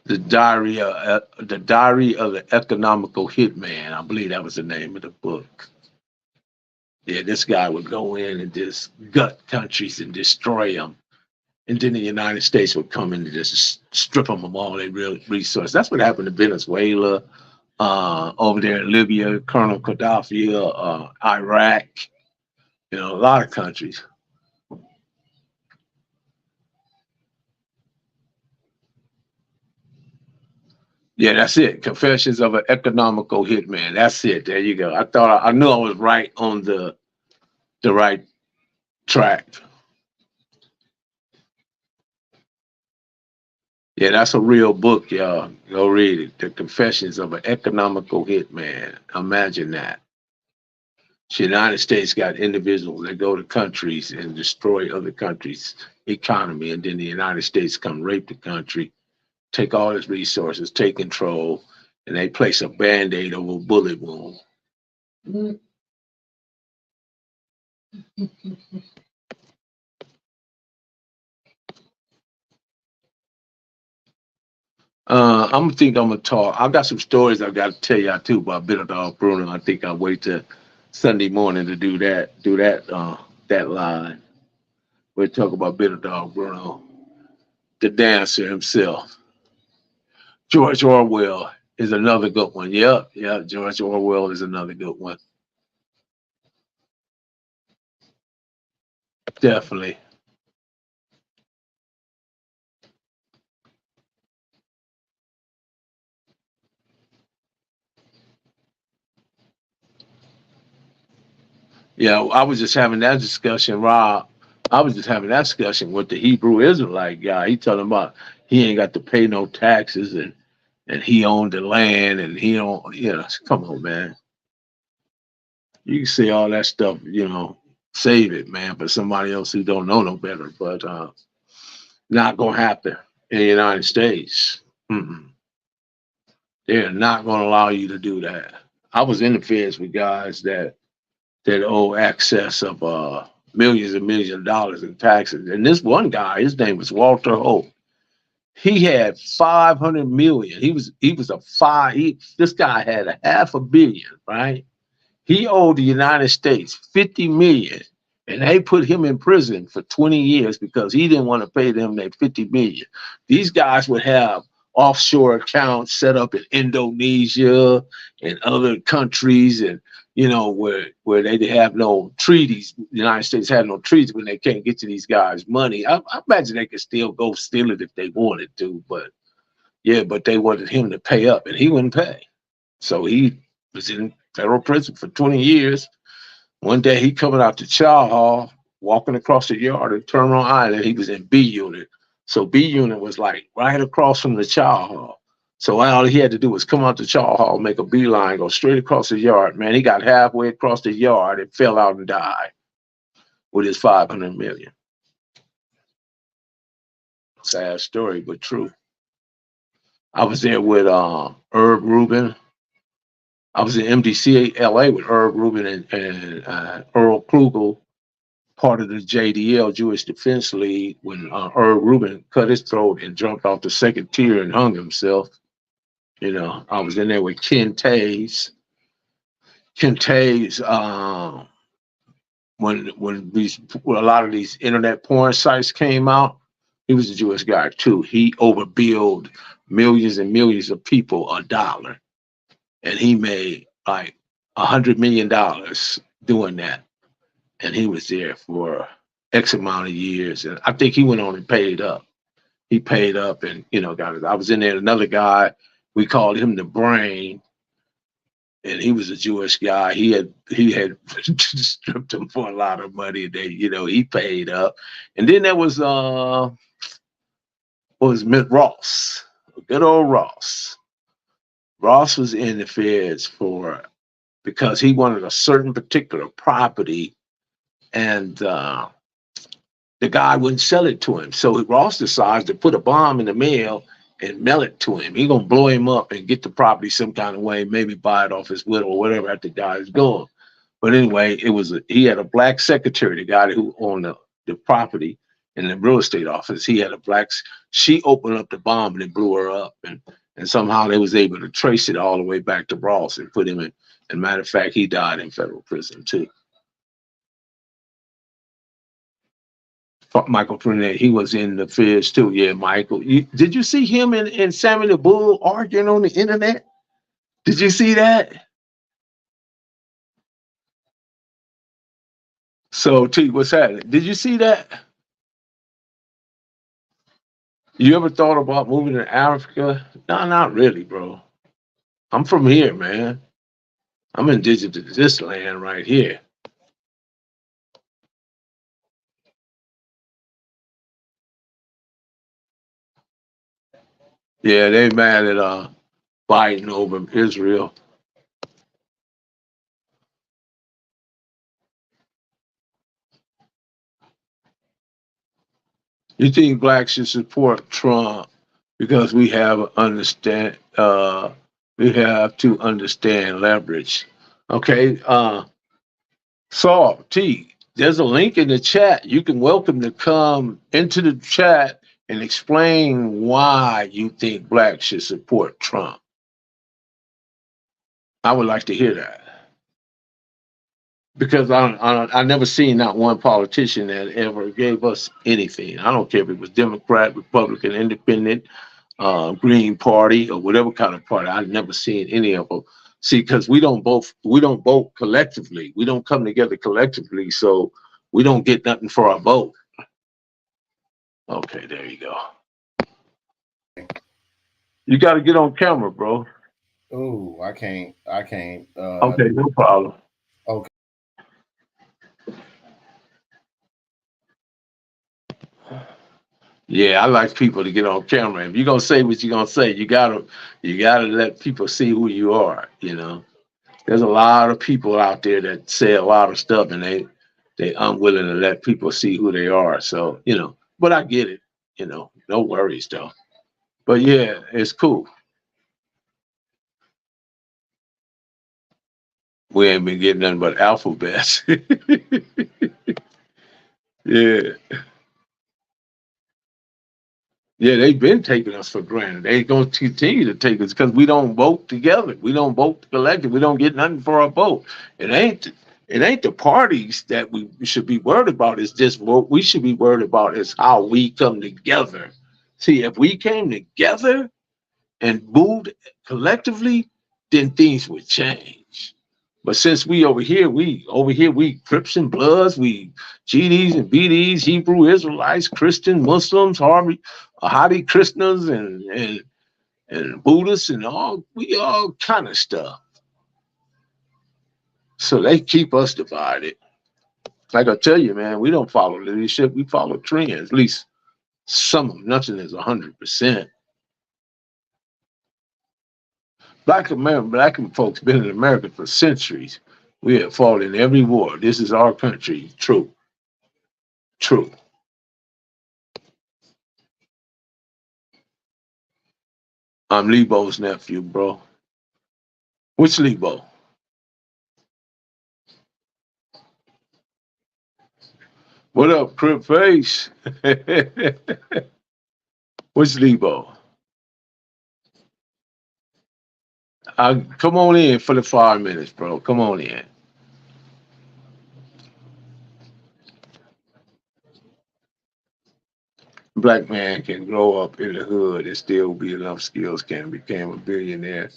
The Diary of the Economical Hitman. I believe that was the name of the book. Yeah, this guy would go in and just gut countries and destroy them. And then the United States would come in and just strip them of all their real resources. That's what happened to Venezuela, over there in Libya, Colonel Gaddafi, Iraq, a lot of countries. Yeah, that's it. Confessions of an Economical Hitman. That's it. There you go. I knew I was right on the right track. Yeah, that's a real book, y'all. Go read it. The Confessions of an Economical Hitman. Imagine that. The United States got individuals that go to countries and destroy other countries' economy, and then the United States come rape the country, take all its resources, take control, and they place a Band-Aid over a bullet wound. I'm gonna talk. I've got some stories I've got to tell y'all too about Bitter Dog Bruno. I think I'll wait till Sunday morning to do that line. We'll talk about Bitter Dog Bruno, the dancer himself. George Orwell is another good one. Yep, George Orwell is another good one. Definitely. Yeah, I was just having that discussion, Rob. I was just having that discussion with the Hebrew Israelite guy. He talking about he ain't got to pay no taxes and he owned the land and he don't, come on, man. You can say all that stuff, save it, man, for somebody else who don't know no better. But not gonna happen in the United States. Mm-mm. They're not going to allow you to do that. I was in the feds with guys that owe excess of millions and millions of dollars in taxes. And this one guy, his name was Walter Hope. He had 500 million. He was a five. This guy had a half a billion, right? He owed the United States 50 million, and they put him in prison for 20 years because he didn't want to pay them their 50 million. These guys would have offshore accounts set up in Indonesia and other countries, and where they have no treaties. The United States had no treaties when they can't get to these guys' money. I imagine they could still go steal it if they wanted to, but they wanted him to pay up, and he wouldn't pay. So he was in federal prison for 20 years. One day he coming out to chow hall, walking across the yard at Terminal Island. He was in B unit. So B unit was like right across from the chow hall. So all he had to do was come out to chow hall, make a beeline, go straight across the yard. Man, he got halfway across the yard and fell out and died with his 500 million. Sad story, but true. I was there with Herb Rubin. I was in MDC LA with Herb Rubin and Earl Klugel, part of the JDL, Jewish Defense League, when Herb Rubin cut his throat and jumped off the second tier and hung himself. I was in there with Ken Tays. Ken Tays, when a lot of these internet porn sites came out, he was a Jewish guy too. He overbilled millions and millions of people $1. And he made like $100 million doing that. And he was there for X amount of years. And I think he went on and paid up. He paid up and, got it. I was in there, another guy, we called him the Brain. And he was a Jewish guy. He had stripped him for a lot of money. He paid up. And then there was Mitt Ross, good old Ross. Ross was in the feds because he wanted a certain particular property, and the guy wouldn't sell it to him. So Ross decides to put a bomb in the mail and mail it to him. He's gonna blow him up and get the property some kind of way, maybe buy it off his widow or whatever after the guy's gone. But anyway, he had a black secretary, the guy who owned the property in the real estate office. He had she opened up the bomb and it blew her up, and somehow they was able to trace it all the way back to Ross and put him in. And matter of fact, he died in federal prison too. Michael Frenet, he was in the feds too. Yeah, Michael. Did you see him and Sammy the Bull arguing on the internet? Did you see that? So T, what's happening? Did you see that? You ever thought about moving to Africa? No, not really, bro. I'm from here, man. I'm indigenous to this land right here. Yeah, they mad at Biden over Israel. You think blacks should support Trump because we have to understand leverage. Okay, Saul T, there's a link in the chat. You can welcome to come into the chat and explain why you think blacks should support Trump. I would like to hear that. Because I never seen not one politician that ever gave us anything. I don't care if it was Democrat, Republican, Independent, Green Party, or whatever kind of party. I've never seen any of them. See, because we don't vote collectively. We don't come together collectively, so we don't get nothing for our vote. Okay, there you go. You got to get on camera, bro. Oh, I can't. Okay, no problem. Okay. Yeah, I like people to get on camera. If you're gonna say what you're gonna say, you gotta let people see who you are. There's a lot of people out there that say a lot of stuff, and they unwilling to let people see who they are. So but I get it. No worries though. But yeah, it's cool. We ain't been getting nothing but alphabets. Yeah. Yeah, they've been taking us for granted. They going to continue to take us because we don't vote together. We don't vote collectively. We don't get nothing for our vote. It ain't the parties that we should be worried about. It's just what we should be worried about is how we come together. See, if we came together and moved collectively, then things would change. But since we Crips and Bloods, we GDs and BDs, Hebrew Israelites, Christian, Muslims, Hare Krishnas and Buddhists and all kind of stuff. So they keep us divided. Like I tell you, man, we don't follow leadership, we follow trends. At least some of them, nothing is 100%. Black folks been in America for centuries. We have fought in every war. This is our country. True. True. I'm Lebo's nephew, bro. Which Lebo? What up, Crip Face? Which Lebo? Come on in for the 5 minutes, bro. Come on in. Black man can grow up in the hood and still be enough skills can become a billionaire.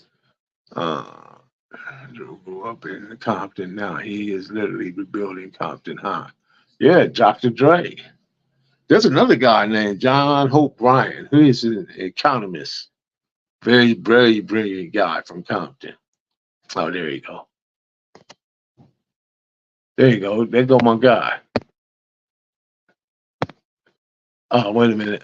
Drew grew up in Compton. Now he is literally rebuilding Compton High. Yeah, Dr. Dre. There's another guy named John Hope Bryan, who is an economist. Very, very brilliant guy from Compton. Oh, there you go. There you go. There go my guy. Oh, wait a minute.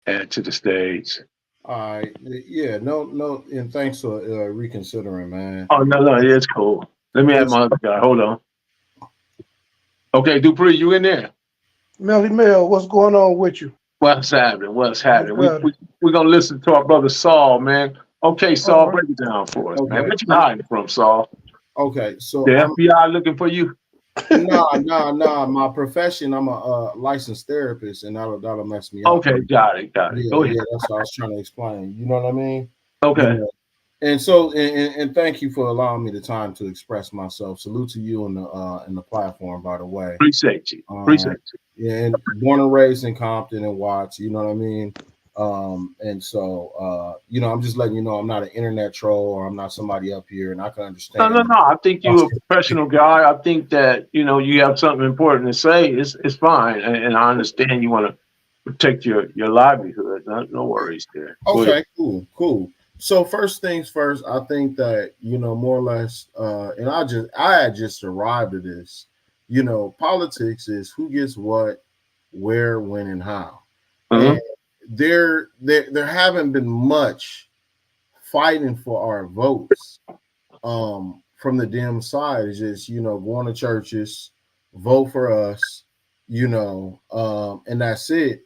Add to the stage. All right. Yeah. No. And thanks for reconsidering, man. Oh, no. Yeah, it's cool. Let me add my other guy. Hold on. Okay, Dupree, you in there? Melly Mel, what's going on with you? What's happening? We're going to listen to our brother Saul, man. Okay, Saul, break it down for us, man. Where you hiding from, Saul? Okay, so the FBI looking for you? Nah. My profession, I'm a licensed therapist, and that'll mess me up. Okay, got it. Yeah, that's what I was trying to explain. You know what I mean? Okay. You know? And so, and thank you for allowing me the time to express myself. Salute to you in the platform, by the way. Appreciate you. Yeah, and born and raised in Compton and Watts. You know what I mean? And so, I'm just letting you know I'm not an internet troll or I'm not somebody up here, and I can understand. No. I think you're a professional guy. I think that you have something important to say. It's fine, and I understand you want to protect your livelihood. No worries there. Okay, cool. So first things first, I think that more or less, and I had just arrived at this. Politics is who gets what, where, when, and how. And there haven't been much fighting for our votes from the Dem side. It's just going to churches, vote for us, and that's it.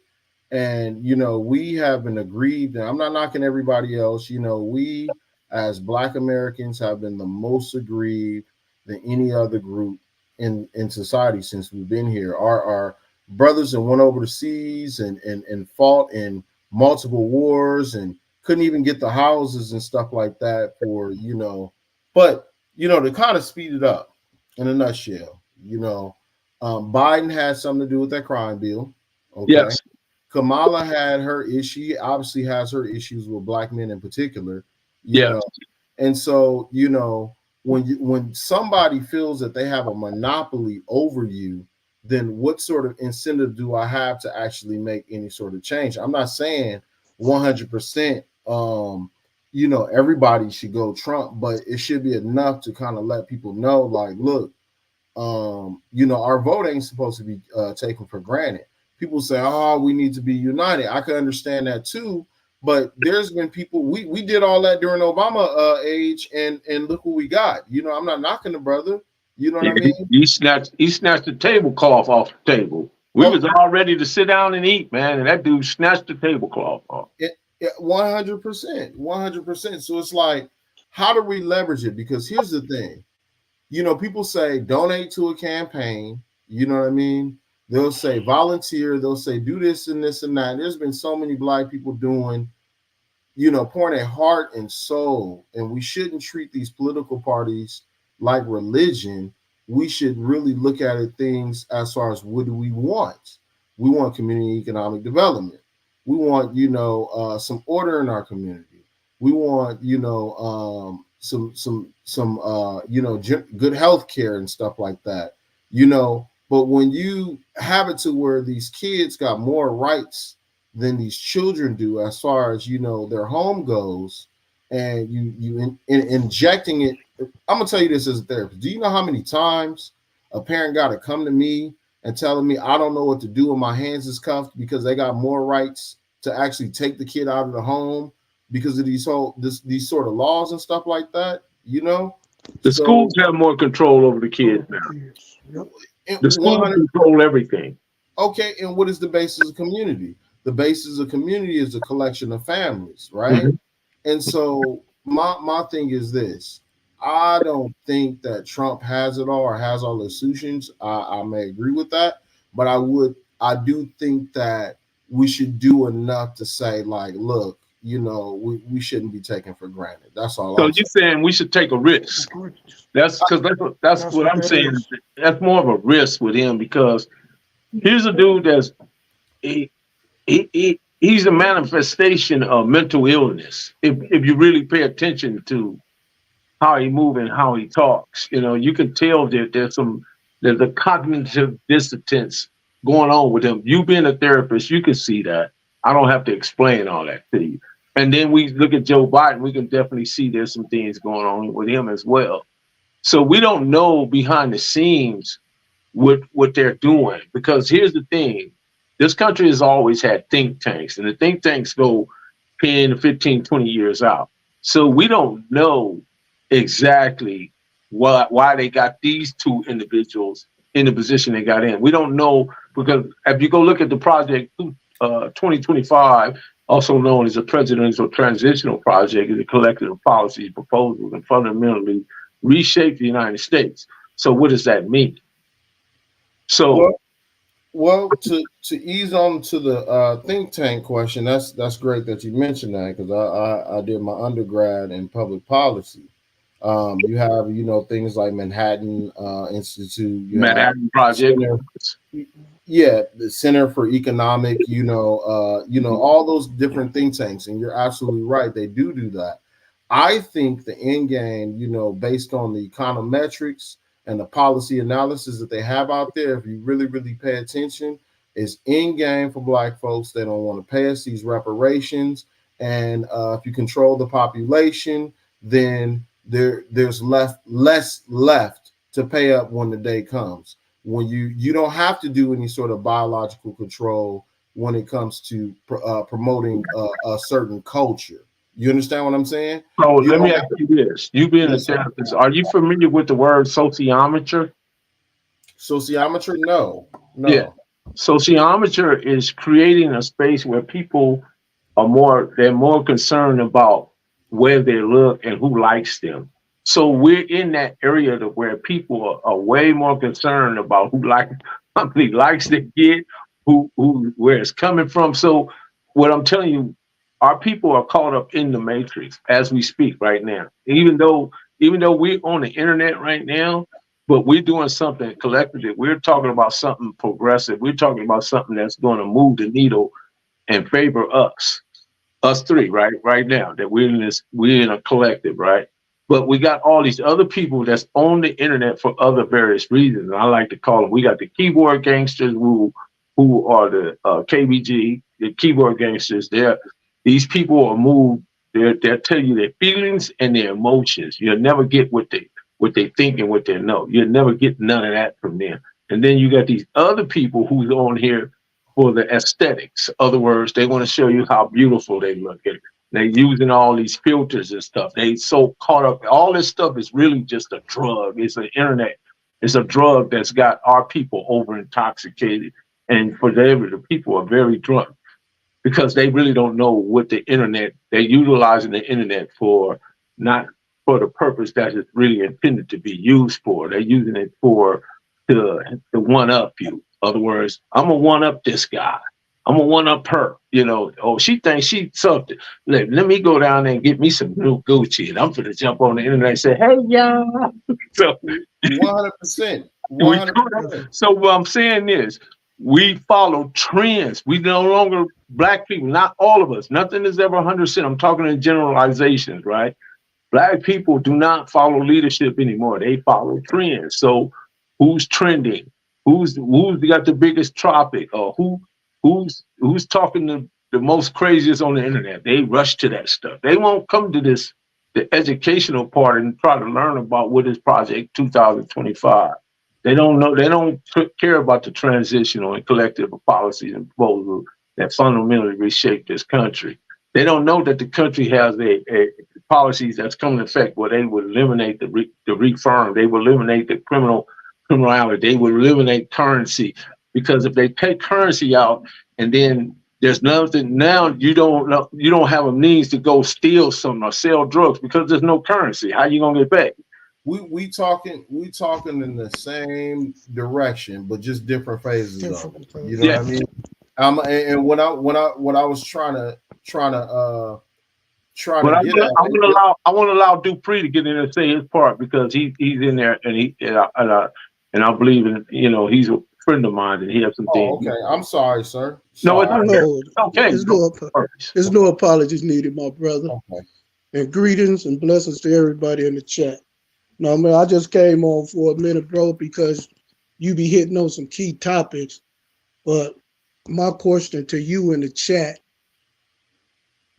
And we have been aggrieved, and I'm not knocking everybody else. We as Black Americans have been the most aggrieved than any other group in society since we've been here. Our brothers that went over the seas and fought in multiple wars and couldn't even get the houses and stuff like that for but to kind of speed it up in a nutshell, Biden had something to do with that crime bill. Okay. Yes. Kamala had her issue, obviously has her issues with Black men in particular. You know? And so, when somebody feels that they have a monopoly over you, then what sort of incentive do I have to actually make any sort of change? I'm not saying 100%, everybody should go Trump, but it should be enough to kind of let people know, like, look, our vote ain't supposed to be taken for granted. People say, oh, we need to be united. I can understand that too. But there's been people, we did all that during Obama age, and look what we got. I'm not knocking the brother. You know what I mean? He snatched the tablecloth off the table. We was all ready to sit down and eat, man, and that dude snatched the tablecloth off. 100%. So it's like, how do we leverage it? Because here's the thing, you know, people say donate to a campaign. You know what I mean? They'll say volunteer. They'll say do this and this and that. And there's been so many Black people doing, you know, pouring their heart and soul. And we shouldn't treat these political parties like religion. We should really look at it things as far as what do we want? We want community economic development. We want, you know, some order in our community. We want, you know, you know, good health care and stuff like that. You know, but when you have it to where these kids got more rights than these children do, as far as, you know, their home goes, and injecting it. I'm gonna tell you this as a therapist. Do you know how many times a parent got to come to me and telling me I don't know what to do when my hands is cuffed because they got more rights to actually take the kid out of the home because of these sort of laws and stuff like that, you know? The schools have more control over the kids now. Yep. The schools control everything. Okay, and what is the basis of community? The basis of community is a collection of families, right? Mm-hmm. And so my thing is this. I don't think that Trump has it all or has all the solutions. I may agree with that, but I do think that we should do enough to say, like, look, you know, we shouldn't be taken for granted. That's all. So you're saying we should take a risk? That's because that's what I'm saying. That's more of a risk with him because here's a dude that's he's a manifestation of mental illness. If you really pay attention to how he moves and how he talks, you know, you can tell that there's a cognitive dissonance going on with him. You being a therapist, you can see that. I don't have to explain all that to you. And then we look at Joe Biden, we can definitely see there's some things going on with him as well. So we don't know behind the scenes what they're doing, because here's the thing. This country has always had think tanks, and the think tanks go 10, 15, 20 years out. So we don't know exactly why they got these two individuals in the position they got in. We don't know, because if you go look at the project 2025, also known as a presidential transitional project, is a collective of policies, proposals, and fundamentally reshape the United States. So what does that mean? So well, to ease on to the think tank question, that's great that you mentioned that, because I did my undergrad in public policy. You have, you know, things like Manhattan Institute, Manhattan Project, the Center for Economic, you know, all those different think tanks, and you're absolutely right, they do that. I think the end game, you know, based on the econometrics and the policy analysis that they have out there, if you really, really pay attention, is end game for Black folks. They don't want to pay us these reparations, and if you control the population, then there's less left to pay up when the day comes. When you don't have to do any sort of biological control when it comes to promoting a certain culture. You understand what I'm saying? So let me ask you this. You being a therapist, are you familiar with the word sociometry? Sociometry? No. Yeah. Sociometry is creating a space where people they're more concerned about where they look and who likes them. So we're in that area where people are way more concerned about how many likes they get, where it's coming from. So what I'm telling you, our people are caught up in the matrix as we speak right now. Even though we're on the internet right now, but we're doing something collectively. We're talking about something progressive. We're talking about something that's going to move the needle and favor us three, right now, that we're in a collective, right? But we got all these other people that's on the internet for other various reasons. I like to call them, we got the keyboard gangsters who are the KBG, the keyboard gangsters. These people are moved. They'll tell you their feelings and their emotions. You'll never get what they think and what they know. You'll never get none of that from them. And then you got these other people who's on here for the aesthetics. In other words, they want to show you how beautiful they look. And they're using all these filters and stuff. They so caught up. All this stuff is really just a drug. It's an internet. It's a drug that's got our people over intoxicated. And for them, the people are very drunk, because they really don't know what the internet, they're utilizing the internet for not for the purpose that it's really intended to be used for. They're using it for to one up you. In other words, I'm gonna one up this guy. I'm gonna one up her. You know, oh, she thinks she's something. Let me go down there and get me some new Gucci, and I'm gonna jump on the internet and say, "Hey, y'all." So 100%. 100%. So what I'm saying is, we follow trends. We no longer black people. Not all of us. Nothing is ever 100%. I'm talking in generalizations, right? Black people do not follow leadership anymore. They follow trends. So who's trending? Who's got the biggest topic? Or who's talking the most craziest on the internet? They rush to that stuff. They won't come to the educational part and try to learn about what is Project 2025. They don't know. They don't care about the transitional and collective policies and proposals that fundamentally reshape this country. They don't know that the country has a policies that's coming into effect where they would eliminate the refirm, they would eliminate the criminality, they would eliminate currency. Because if they take currency out and then there's nothing now, you don't have a means to go steal something or sell drugs because there's no currency. How you gonna get back? We talking in the same direction, but just different phases of it. You know what I mean? And what I was trying to I want to allow Dupree to get in and say his part because he's in there and I believe in, you know, he's a friend of mine and he has some things. Okay, I'm sorry, sir. No, it's okay. There's no apologies needed, my brother. Okay. And greetings and blessings to everybody in the chat. No, man, I just came on for a minute, bro, because you be hitting on some key topics. But my question to you in the chat,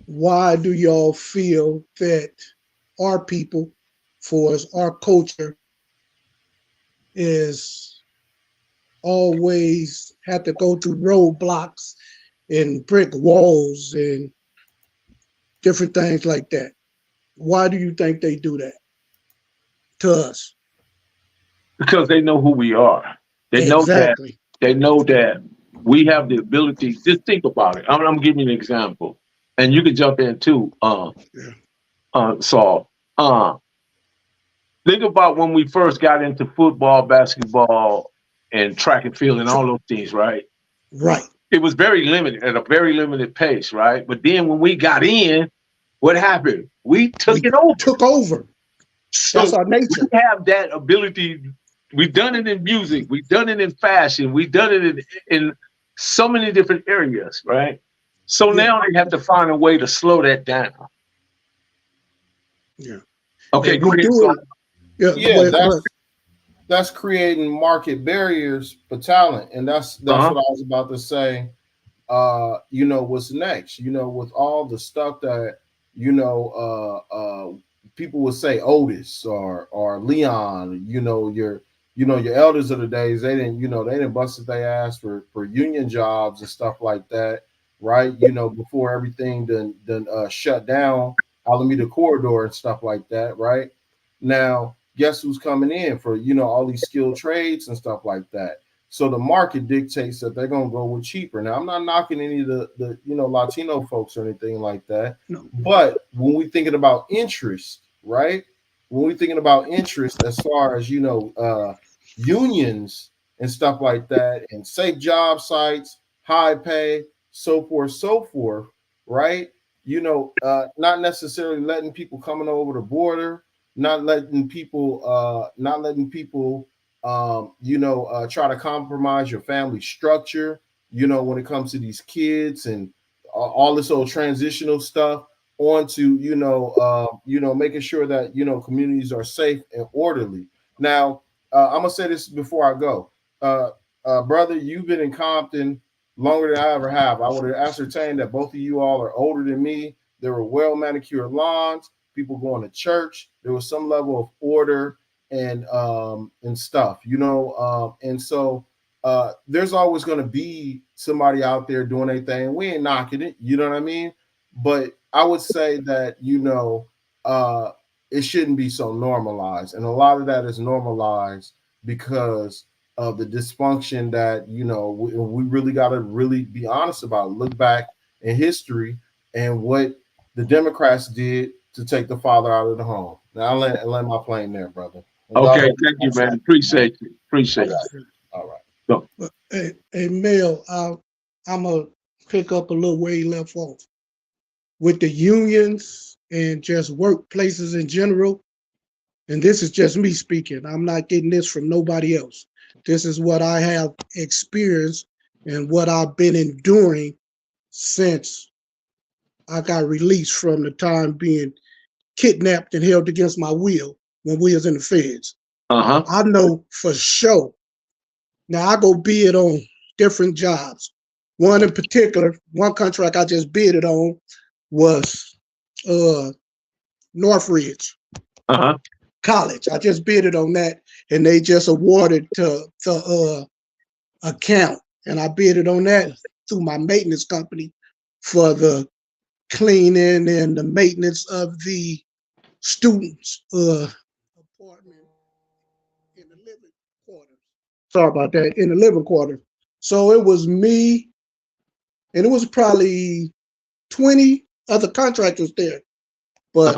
why do y'all feel that our people, for us, our culture, is always have to go through roadblocks and brick walls and different things like that? Why do you think they do that to us? Because they know who we are. They know that we have the ability. Just think about it. I'm giving you an example, and you can jump in too, Saul. Think about when we first got into football, basketball, and track and field, and all those things, right? Right. It was very limited, at a very limited pace, right? But then when we got in, what happened? We took over. So that's our nature. We have that ability. We've done it in music. We've done it in fashion. We've done it in so many different areas, right? So now they have to find a way to slow that down. Yeah. Okay, go ahead. That's creating market barriers for talent, and that's what I was about to say. You know, what's next? You know, with all the stuff that people would say Otis or Leon. You know, your elders of the days, they didn't bust their ass for union jobs and stuff like that, right? You know, before everything done shut down, Alameda Corridor and stuff like that, right? Now, guess who's coming in for, all these skilled trades and stuff like that. So the market dictates that they're gonna go with cheaper. Now, I'm not knocking any of the Latino folks or anything like that. No. But when we're thinking about interest, right? When we're thinking about interest as far as unions and stuff like that, and safe job sites, high pay, so forth, right? Not necessarily letting people coming over the border, not letting people try to compromise your family structure, when it comes to these kids and all this old transitional stuff, onto making sure that communities are safe and orderly. Now, I'm gonna say this before I go. Brother, you've been in Compton longer than I ever have. I would have ascertained that both of you all are older than me. There were well manicured lawns, people going to church. There was some level of order and stuff, and so there's always going to be somebody out there doing their thing. We ain't knocking it, you know what I mean? But I would say that it shouldn't be so normalized, and a lot of that is normalized because of the dysfunction that we really got to really be honest about. Look back in history and what the Democrats did to take the father out of the home. Now I'll land my plane there, brother. Okay, thank you, man. Appreciate you. Appreciate All you. right. All right. So, But, hey, Mel, I'm going to pick up a little where he left off. With the unions and just workplaces in general, and this is just me speaking. I'm not getting this from nobody else. This is what I have experienced and what I've been enduring since I got released from the time being kidnapped and held against my will when we was in the feds. I know for sure. Now I go bid on different jobs. One in particular, one contract I just bidded on was Northridge College. I just bidded on that, and they just awarded to the account, and I bidded on that through my maintenance company for the cleaning and the maintenance of the students' apartment in the living quarters. Sorry about that, in the living quarters. So it was me, and it was probably 20 other contractors there, but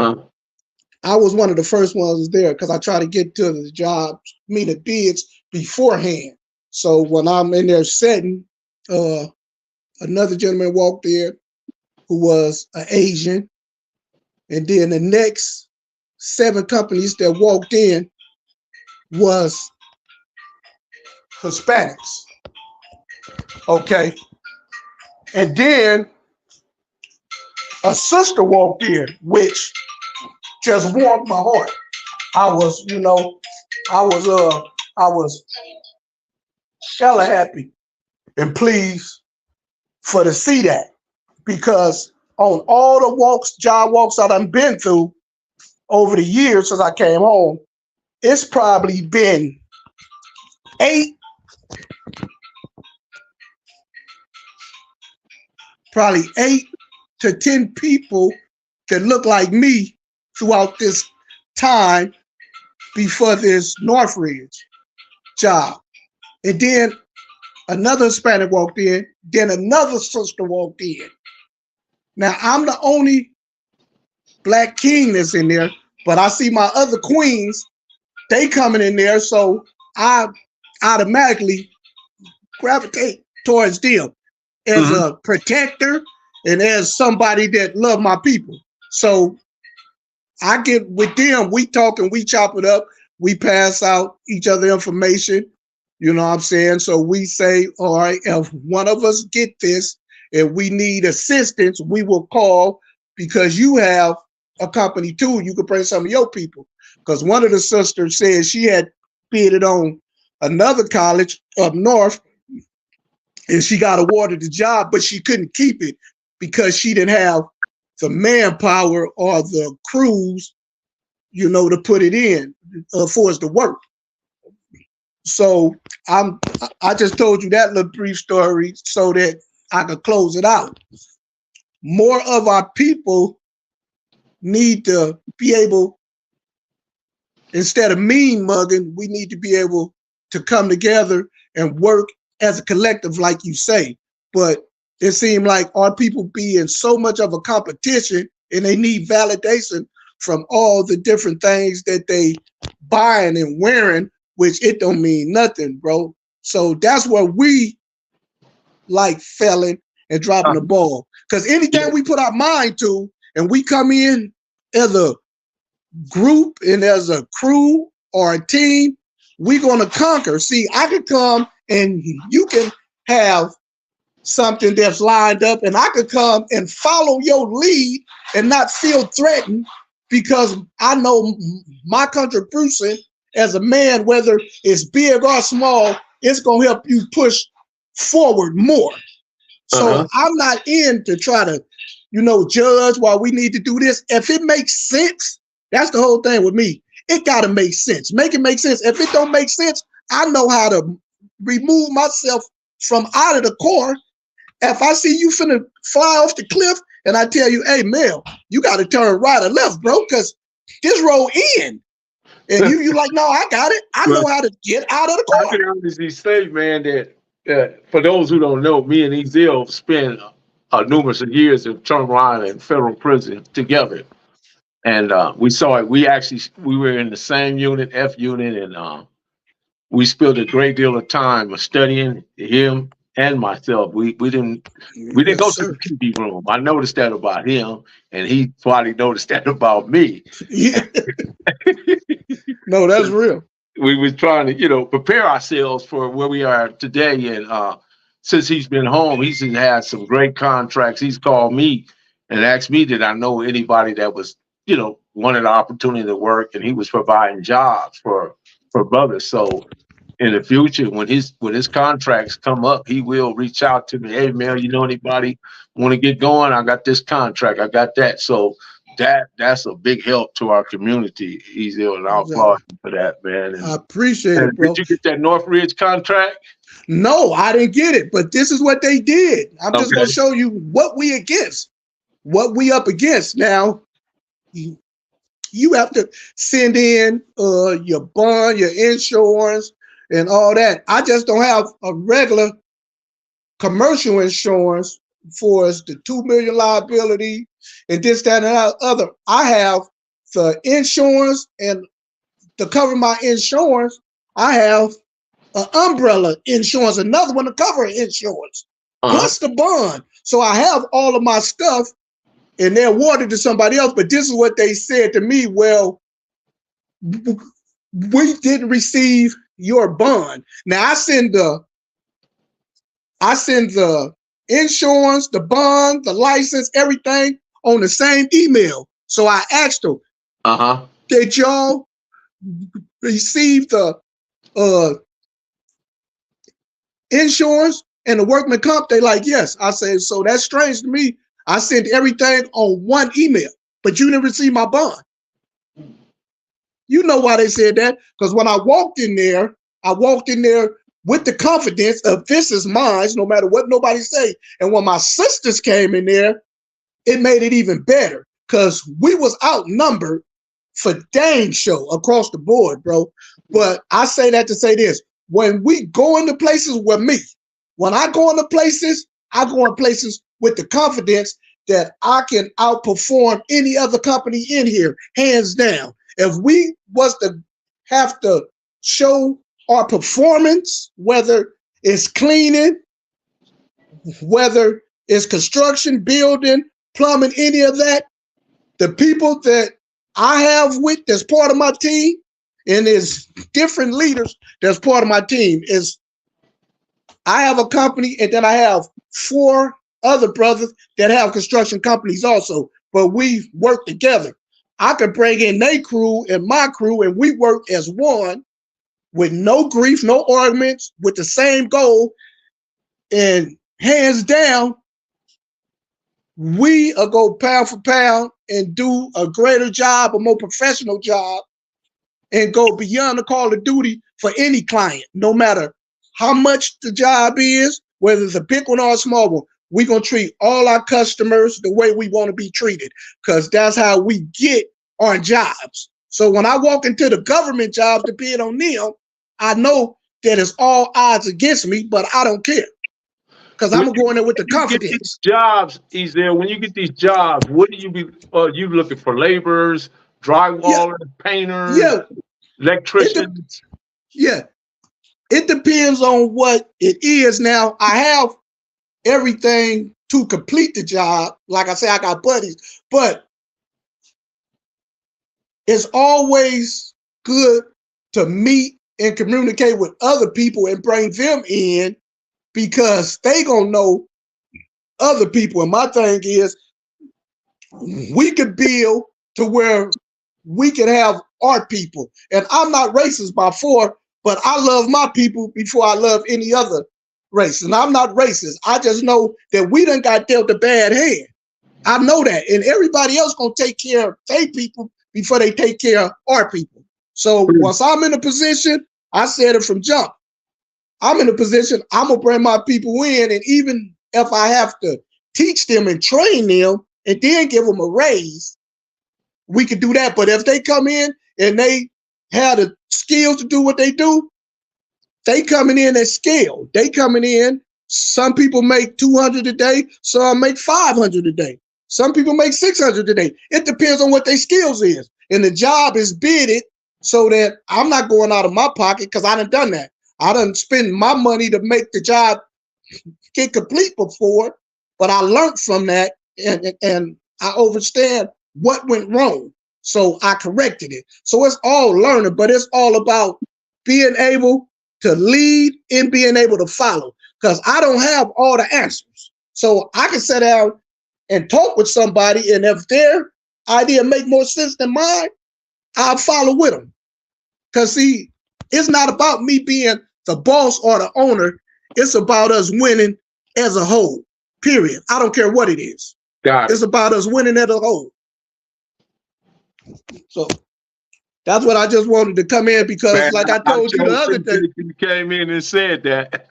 I was one of the first ones there because I try to get to the jobs, the bids beforehand. So when I'm in there setting, another gentleman walked there who was an Asian, and then the next 7 companies that walked in was Hispanics. Okay. And then a sister walked in, which just warmed my heart. I was hella happy and pleased for to see that, because on all the job walks that I've been through over the years since I came home, it's probably been 8 to 10 people that look like me throughout this time before this Northridge job. And then another Hispanic walked in, then another sister walked in. Now, I'm the only Black king that's in there, but I see my other queens, they coming in there, so I automatically gravitate towards them as a protector and as somebody that love my people. So I get with them, we talk and we chop it up, we pass out each other information, you know what I'm saying? So we say, all right, if one of us get this, if we need assistance, we will call, because you have a company too, you could bring some of your people. Because one of the sisters said she had bidded on another college up north, and she got awarded the job, but she couldn't keep it because she didn't have the manpower or the crews, to put it in for us to work. So I just told you that little brief story so that I could close it out. More of our people need to be able, instead of mean mugging, we need to be able to come together and work as a collective, like you say. But it seemed like our people be in so much of a competition, and they need validation from all the different things that they buying and wearing, which it don't mean nothing, bro. So that's where we like failing and dropping the ball. Because anything we put our mind to, and we come in as a group and as a crew or a team, we're gonna conquer. See, I could come and you can have something that's lined up, and I could come and follow your lead and not feel threatened, because I know my contribution as a man, whether it's big or small, it's gonna help you push forward more. So I'm not in to try to, judge why we need to do this. If it makes sense, that's the whole thing with me. It gotta make sense. Make it make sense. If it don't make sense, I know how to remove myself from out of the car. If I see you finna fly off the cliff and I tell you, hey, Mel, you got to turn right or left, bro, because this road in. And you like, no, I got it. I know how to get out of the car. I can honestly say, man, that for those who don't know, me and Ezell spent numerous years in Turtle Island federal prison together. And we saw it. We were in the same unit, F unit, and we spent a great deal of time studying him and myself. We didn't Yes, go to sir. the TV room. I noticed that about him, and he probably noticed that about me. Yeah. No, that's real. We were trying to, prepare ourselves for where we are today. And since he's been home, he's had some great contracts. He's called me and asked me, did I know anybody that was, wanted the opportunity to work, and he was providing jobs for brothers. So in the future, when his contracts come up, he will reach out to me. Hey, man, you know anybody want to get going? I got this contract. I got that. So that's a big help to our community. He's there, and I'll Exactly. applaud you for that, man. I appreciate it, bro. Did you get that Northridge contract? No, I didn't get it, but this is what they did. I'm just Okay. gonna show you what we up against. Now, you have to send in your bond, your insurance, and all that. I just don't have a regular commercial insurance for us, the 2 million liability and this, that, and that other. I have the insurance, and to cover my insurance, I have an umbrella insurance, another one to cover insurance, plus the bond. So I have all of my stuff, and they're awarded to somebody else. But this is what they said to me. Well, we didn't receive your bond. Now I send the insurance, the bond, the license, everything on the same email. So I asked them, did y'all receive the insurance and the workman comp? They like, yes. I said, so that's strange to me. I sent everything on one email, but you didn't receive my bond. You know why they said that? Because when I walked in there with the confidence of this is mine, no matter what nobody say. And when my sisters came in there, it made it even better because we was outnumbered for dang show across the board, bro. But I say that to say this. When we go into places with me, when I go into places, I go in places with the confidence that I can outperform any other company in here, hands down. If we was to have to show our performance, whether it's cleaning, whether it's construction, building, plumbing, any of that, the people that I have with that's part of my team, and there's different leaders that's part of my team, is I have a company, and then I have 4 other brothers that have construction companies also, but we work together. I could bring in their crew and my crew, and we work as one with no grief, no arguments, with the same goal. And hands down, we are go pound for pound and do a greater job, a more professional job, and go beyond the call of duty for any client, no matter how much the job is, whether it's a big one or a small one. We're going to treat all our customers the way we want to be treated, because that's how we get our jobs. So when I walk into the government jobs to bid on them, I know that it's all odds against me, but I don't care, because I'm going there with the confidence. Jobs, he's there. When you get these jobs, what do you be? You looking for laborers, drywallers, painters, electricians? It depends on what it is. Now, I have everything to complete the job. Like I say, I got buddies, but it's always good to meet and communicate with other people and bring them in, because they gonna know other people. And my thing is, we could build to where we can have our people. And I'm not racist by far, but I love my people before I love any other race. And I'm not racist. I just know that we done got dealt a bad hand. I know that. And everybody else gonna take care of their people before they take care of our people. So once I'm in a position, I said it from jump, I'm in a position, I'm gonna bring my people in, and even if I have to teach them and train them and then give them a raise, we could do that. But if they come in and they have the skills to do what they do, they coming in at scale. They coming in, some people make 200 a day, some make 500 a day. Some people make 600 a day. It depends on what their skills is. And the job is bidded so that I'm not going out of my pocket because I done that. I done spend my money to make the job get complete before, but I learned from that and I understand what went wrong. So I corrected it. So it's all learning, but it's all about being able to lead and being able to follow, because I don't have all the answers. So I can sit down and talk with somebody, and if their idea make more sense than mine, I'll follow with them. Because see, it's not about me being the boss or the owner. It's about us winning as a whole, period. I don't care what it is. It's about us winning as a whole. So that's what I just wanted to come in because, man, like I told you the other day, you came in and said that.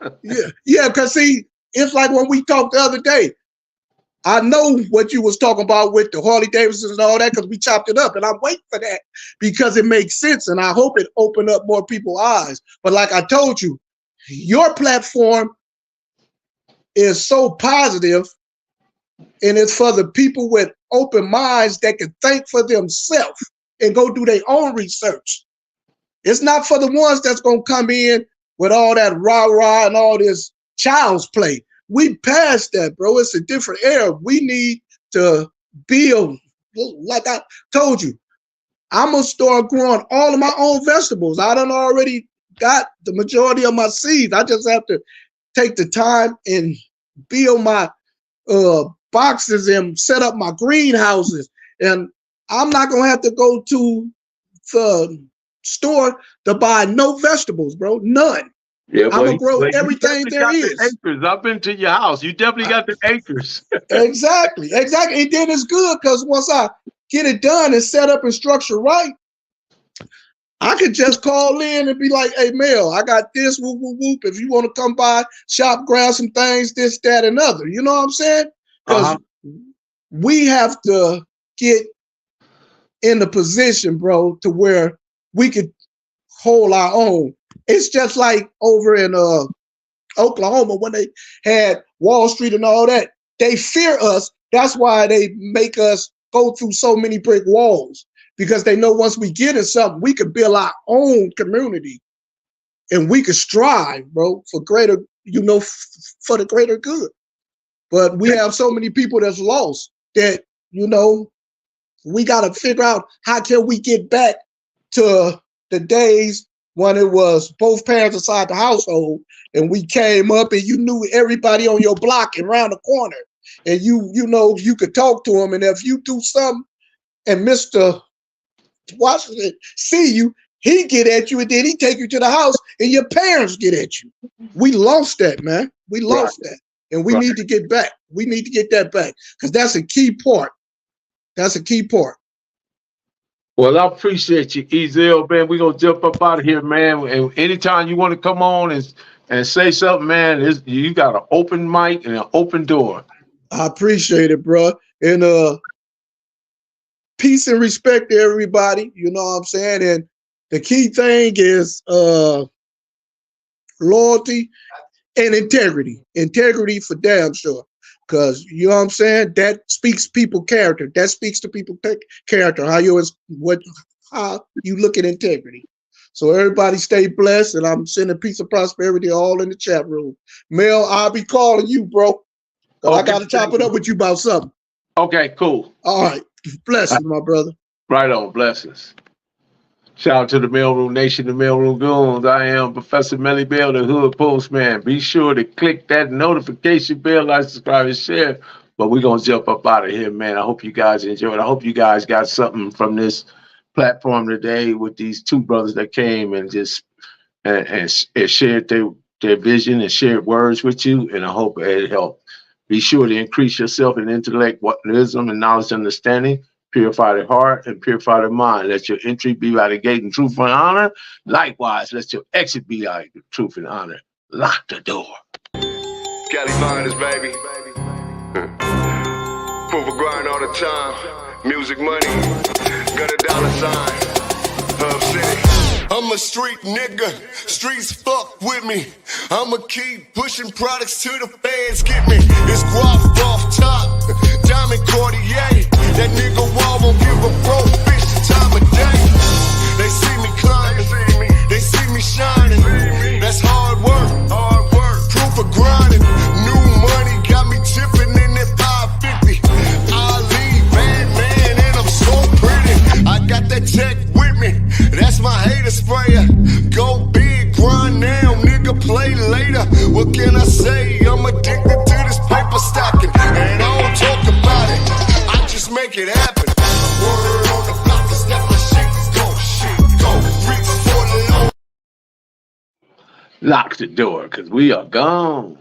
yeah, because see, it's like when we talked the other day. I know what you was talking about with the Harley Davidsons and all that because we chopped it up, and I'm waiting for that because it makes sense, and I hope it opened up more people's eyes. But like I told you, your platform is so positive, and it's for the people with open minds that can think for themselves and go do their own research. It's not for the ones that's going to come in with all that rah-rah and all this child's play. We passed that, bro. It's a different era. We need to build, like I told you, I'm going to start growing all of my own vegetables. I done already got the majority of my seeds. I just have to take the time and build my boxes and set up my greenhouses. And I'm not going to have to go to the store to buy no vegetables, bro. None. Yeah, I'm going to grow everything there is. The acres. I've been to your house. You definitely got the acres. Exactly. And then it's good because once I get it done and set up and structure right, I could just call in and be like, hey, Mel, I got this, whoop, whoop, whoop. If you want to come by, shop, grab some things, this, that, and other. You know what I'm saying? Because we have to get in the position, bro, to where we could hold our own. It's just like over in Oklahoma when they had Wall Street and all that. They fear us. That's why they make us go through so many brick walls, because they know once we get in something, we can build our own community and we can strive, bro, for greater, for the greater good. But we have so many people that's lost that, we got to figure out how can we get back to the days when it was both parents inside the household and we came up and you knew everybody on your block and around the corner, and you could talk to them, and if you do something and Mr. Washington see you, he get at you, and then he take you to the house and your parents get at you. We lost that, man. We lost that, and we need to get back. We need to get that back because that's a key part. That's a key part. Well, I appreciate you, Ezel, man. We're going to jump up out of here, man. And anytime you want to come on and say something, man, you got an open mic and an open door. I appreciate it, bro. And peace and respect to everybody. You know what I'm saying? And the key thing is loyalty and integrity. Integrity for damn sure. Because, you know what I'm saying? That speaks people character. That speaks to people character, how you look at integrity. So everybody stay blessed, and I'm sending peace and prosperity all in the chat room. Mel, I'll be calling you, bro. Okay. I got to chop it up with you about something. Okay, cool. All right. Blessings, my brother. Right on. Blessings. Shout out to the Mailroom Nation, the Mailroom Goons. I am Professor Melly Bell, the Hood Postman. Be sure to click that notification bell, like, subscribe, and share. But we're going to jump up out of here, man. I hope you guys enjoyed. I hope you guys got something from this platform today with these two brothers that came and just and shared their vision and shared words with you. And I hope it helped. Be sure to increase yourself in intellect, wisdom, and knowledge and understanding. Purify the heart and purify the mind. Let your entry be by the gate in truth and honor. Likewise, let your exit be like the truth and honor. Lock the door. Cali Miners, baby. Proof of grind all the time. Music money. Got a dollar sign. Hub City. I'm a street nigga, streets fuck with me. I'ma keep pushing products till the fans get me. It's guap off top, diamond Cartier. it happen. Word on the block is that my shit go. Reach for the low. Lock the door, because we are gone.